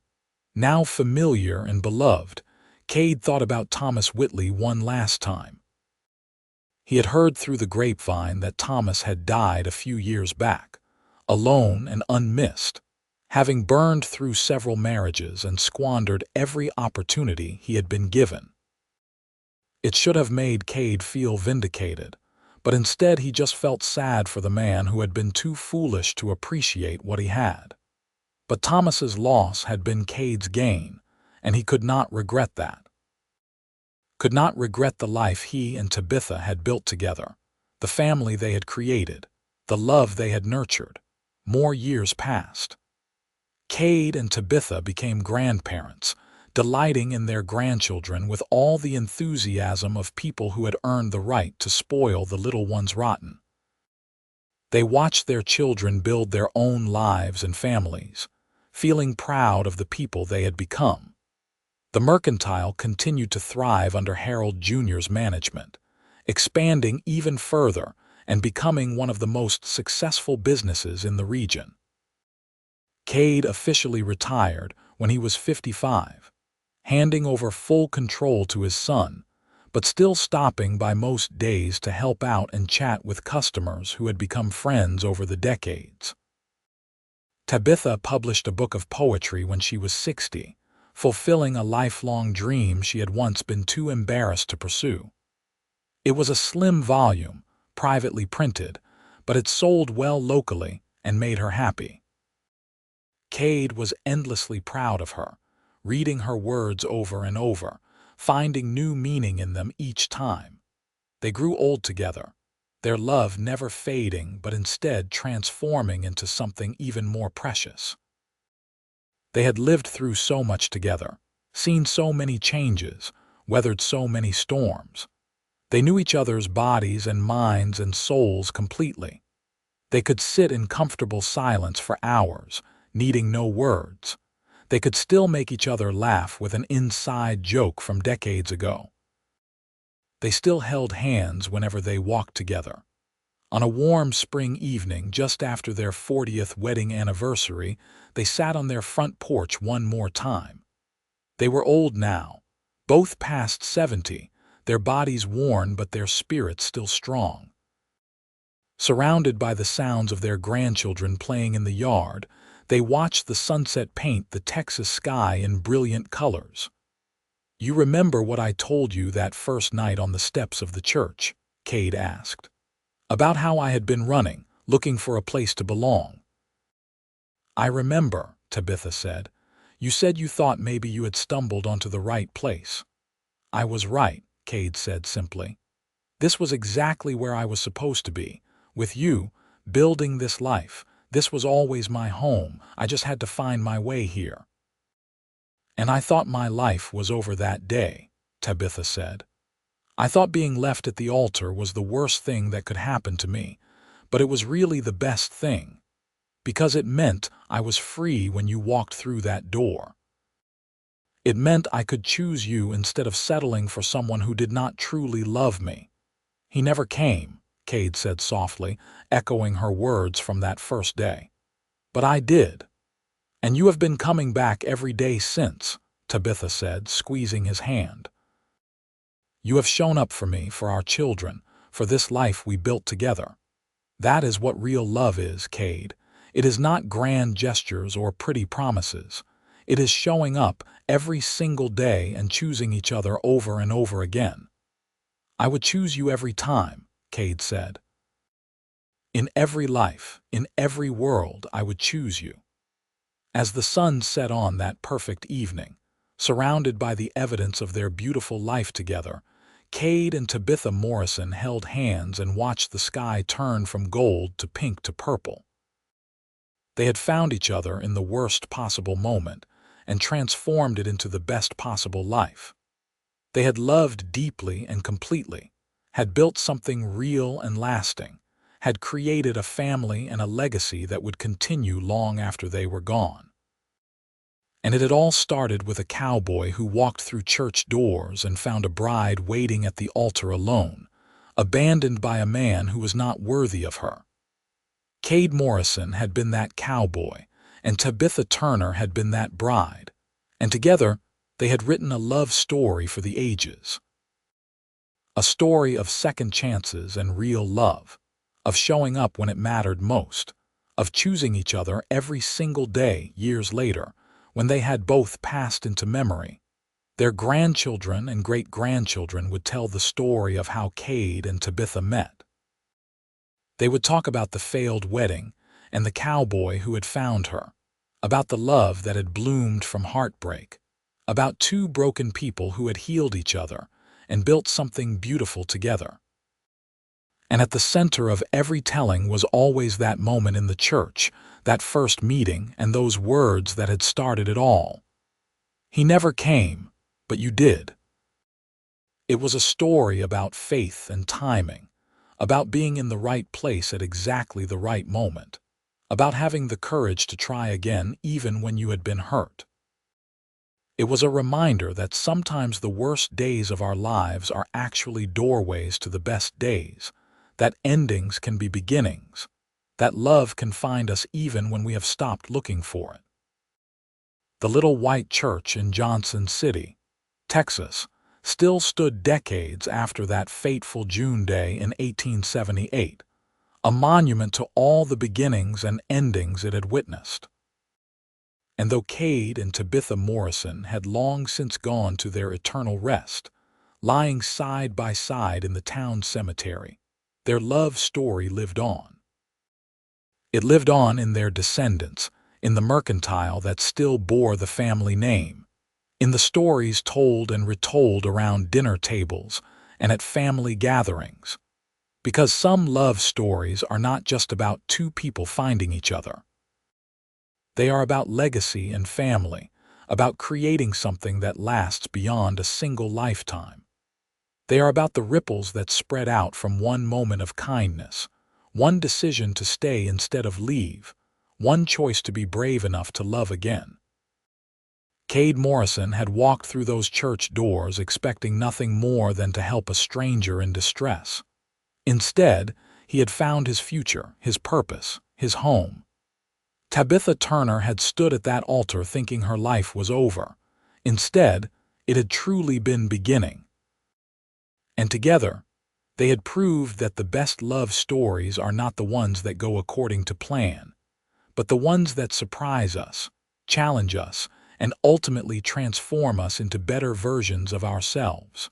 now familiar and beloved, Kade thought about Thomas Whitley one last time. He had heard through the grapevine that Thomas had died a few years back, alone and unmissed, having burned through several marriages and squandered every opportunity he had been given. It should have made Kade feel vindicated, but instead he just felt sad for the man who had been too foolish to appreciate what he had. But Thomas's loss had been Kade's gain, and he could not regret that. Could not regret the life he and Tabitha had built together, the family they had created, the love they had nurtured. More years passed. Kade and Tabitha became grandparents, delighting in their grandchildren with all the enthusiasm of people who had earned the right to spoil the little ones rotten. They watched their children build their own lives and families, feeling proud of the people they had become. The mercantile continued to thrive under Harold Jr.'s management, expanding even further and becoming one of the most successful businesses in the region. Kade officially retired when he was 55, handing over full control to his son, but still stopping by most days to help out and chat with customers who had become friends over the decades. Tabitha published a book of poetry when she was 60, fulfilling a lifelong dream she had once been too embarrassed to pursue. It was a slim volume, privately printed, but it sold well locally and made her happy. Kade was endlessly proud of her, reading her words over and over, finding new meaning in them each time. They grew old together, their love never fading but instead transforming into something even more precious. They had lived through so much together, seen so many changes, weathered so many storms. They knew each other's bodies and minds and souls completely. They could sit in comfortable silence for hours, needing no words. They could still make each other laugh with an inside joke from decades ago. They still held hands whenever they walked together. On a warm spring evening just after their 40th wedding anniversary, they sat on their front porch one more time. They were old now, both past 70, their bodies worn but their spirits still strong. Surrounded by the sounds of their grandchildren playing in the yard, they watched the sunset paint the Texas sky in brilliant colors. "You remember what I told you that first night on the steps of the church?" Kade asked. "About how I had been running, looking for a place to belong." "I remember," Tabitha said. "You said you thought maybe you had stumbled onto the right place." "I was right," Kade said simply. "This was exactly where I was supposed to be, with you, building this life. This was always my home. I just had to find my way here." "And I thought my life was over that day," Tabitha said. "I thought being left at the altar was the worst thing that could happen to me, but it was really the best thing, because it meant I was free when you walked through that door. It meant I could choose you instead of settling for someone who did not truly love me." "He never came," Kade said softly, echoing her words from that first day. "But I did. And you have been coming back every day since," Tabitha said, squeezing his hand. "You have shown up for me, for our children, for this life we built together. That is what real love is, Kade. It is not grand gestures or pretty promises. It is showing up every single day and choosing each other over and over again." "I would choose you every time," Kade said. "In every life, in every world, I would choose you." As the sun set on that perfect evening, surrounded by the evidence of their beautiful life together, Kade and Tabitha Morrison held hands and watched the sky turn from gold to pink to purple. They had found each other in the worst possible moment and transformed it into the best possible life. They had loved deeply and completely, had built something real and lasting, had created a family and a legacy that would continue long after they were gone. And it had all started with a cowboy who walked through church doors and found a bride waiting at the altar alone, abandoned by a man who was not worthy of her. Kade Morrison had been that cowboy, and Tabitha Turner had been that bride, and together they had written a love story for the ages. A story of second chances and real love, of showing up when it mattered most, of choosing each other every single day years later, when they had both passed into memory. Their grandchildren and great-grandchildren would tell the story of how Kade and Tabitha met. They would talk about the failed wedding and the cowboy who had found her, about the love that had bloomed from heartbreak, about two broken people who had healed each other and built something beautiful together. And at the center of every telling was always that moment in the church, that first meeting and those words that had started it all. "He never came, but you did." It was a story about faith and timing, about being in the right place at exactly the right moment, about having the courage to try again even when you had been hurt. It was a reminder that sometimes the worst days of our lives are actually doorways to the best days, that endings can be beginnings, that love can find us even when we have stopped looking for it. The little white church in Johnson City, Texas, still stood decades after that fateful June day in 1878, a monument to all the beginnings and endings it had witnessed. And though Kade and Tabitha Morrison had long since gone to their eternal rest, lying side by side in the town cemetery, their love story lived on. It lived on in their descendants, in the mercantile that still bore the family name, in the stories told and retold around dinner tables and at family gatherings, because some love stories are not just about two people finding each other. They are about legacy and family, about creating something that lasts beyond a single lifetime. They are about the ripples that spread out from one moment of kindness, one decision to stay instead of leave, one choice to be brave enough to love again. Kade Morrison had walked through those church doors expecting nothing more than to help a stranger in distress. Instead, he had found his future, his purpose, his home. Tabitha Turner had stood at that altar thinking her life was over. Instead, it had truly been beginning. And together, they had proved that the best love stories are not the ones that go according to plan, but the ones that surprise us, challenge us, and ultimately transform us into better versions of ourselves.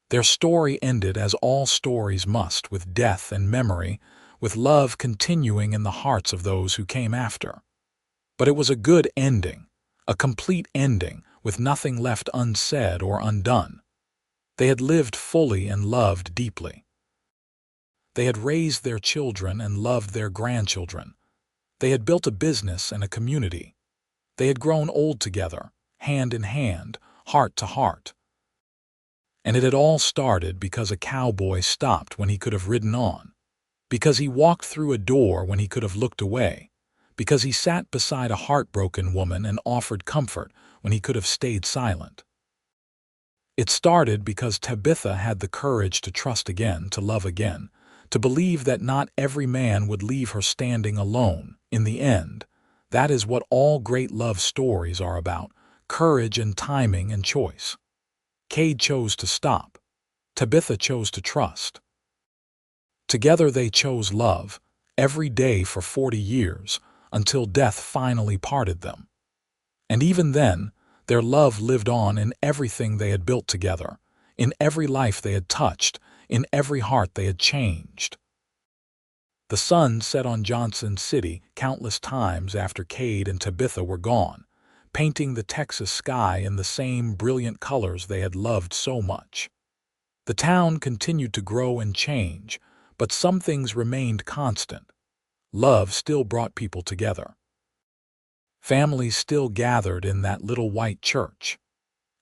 Their story ended as all stories must, with death and memory, with love continuing in the hearts of those who came after. But it was a good ending, a complete ending, with nothing left unsaid or undone. They had lived fully and loved deeply. They had raised their children and loved their grandchildren. They had built a business and a community. They had grown old together, hand in hand, heart to heart. And it had all started because a cowboy stopped when he could have ridden on, because he walked through a door when he could have looked away, because he sat beside a heartbroken woman and offered comfort when he could have stayed silent. It started because Tabitha had the courage to trust again, to love again, to believe that not every man would leave her standing alone. In the end, that is what all great love stories are about: courage and timing and choice. Kade chose to stop. Tabitha chose to trust. Together they chose love, every day for 40 years, until death finally parted them. And even then, their love lived on in everything they had built together, in every life they had touched, in every heart they had changed. The sun set on Johnson City countless times after Kade and Tabitha were gone, painting the Texas sky in the same brilliant colors they had loved so much. The town continued to grow and change, but some things remained constant. Love still brought people together. Families still gathered in that little white church.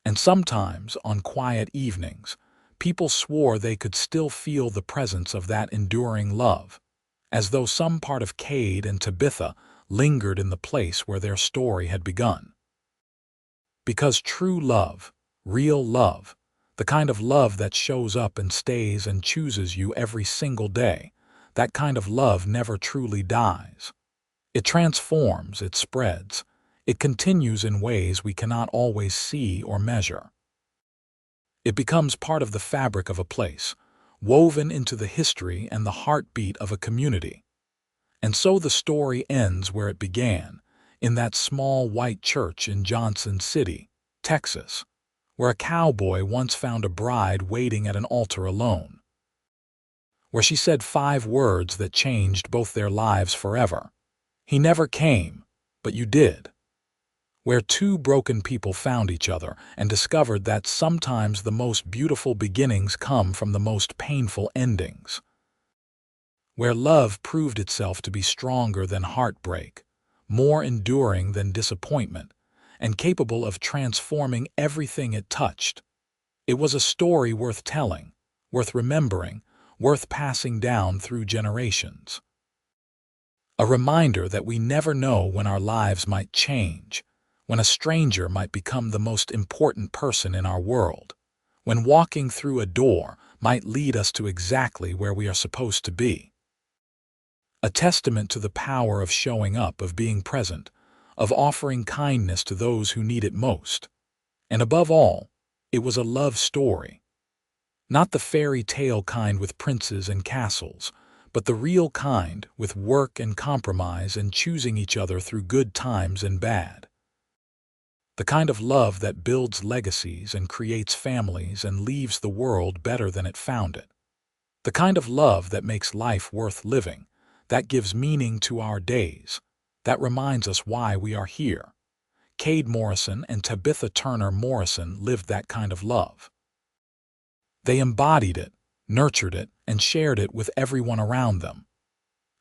And sometimes, on quiet evenings, people swore they could still feel the presence of that enduring love, as though some part of Kade and Tabitha lingered in the place where their story had begun. Because true love, real love, the kind of love that shows up and stays and chooses you every single day, that kind of love never truly dies. It transforms, it spreads, it continues in ways we cannot always see or measure. It becomes part of the fabric of a place, woven into the history and the heartbeat of a community. And so the story ends where it began, in that small white church in Johnson City, Texas, where a cowboy once found a bride waiting at an altar alone, where she said 5 words that changed both their lives forever. He never came, but you did. Where 2 broken people found each other and discovered that sometimes the most beautiful beginnings come from the most painful endings. Where love proved itself to be stronger than heartbreak, more enduring than disappointment, and capable of transforming everything it touched. It was a story worth telling, worth remembering, worth passing down through generations. A reminder that we never know when our lives might change, when a stranger might become the most important person in our world, when walking through a door might lead us to exactly where we are supposed to be. A testament to the power of showing up, of being present, of offering kindness to those who need it most, and above all, It was a love story. Not the fairy tale kind with princes and castles, but the real kind with work and compromise and choosing each other through good times and bad. The kind of love that builds legacies and creates families and leaves the world better than it found it. The kind of love that makes life worth living, that gives meaning to our days, that reminds us why we are here. Kade Morrison and Tabitha Turner Morrison lived that kind of love. They embodied it, nurtured it, and shared it with everyone around them.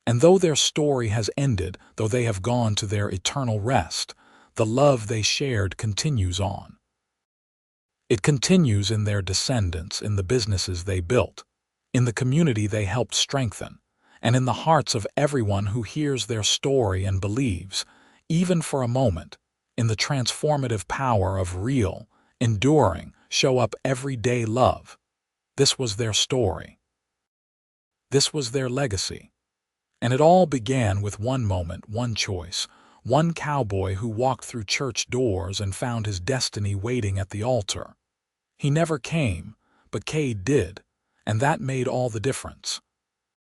And though their story has ended, though they have gone to their eternal rest, the love they shared continues on. It continues in their descendants, in the businesses they built, in the community they helped strengthen, and in the hearts of everyone who hears their story and believes, even for a moment, in the transformative power of real, enduring, show-up everyday love. This was their story. This was their legacy. And it all began with one moment, one choice, one cowboy who walked through church doors and found his destiny waiting at the altar. He never came, but Kade did, and that made all the difference.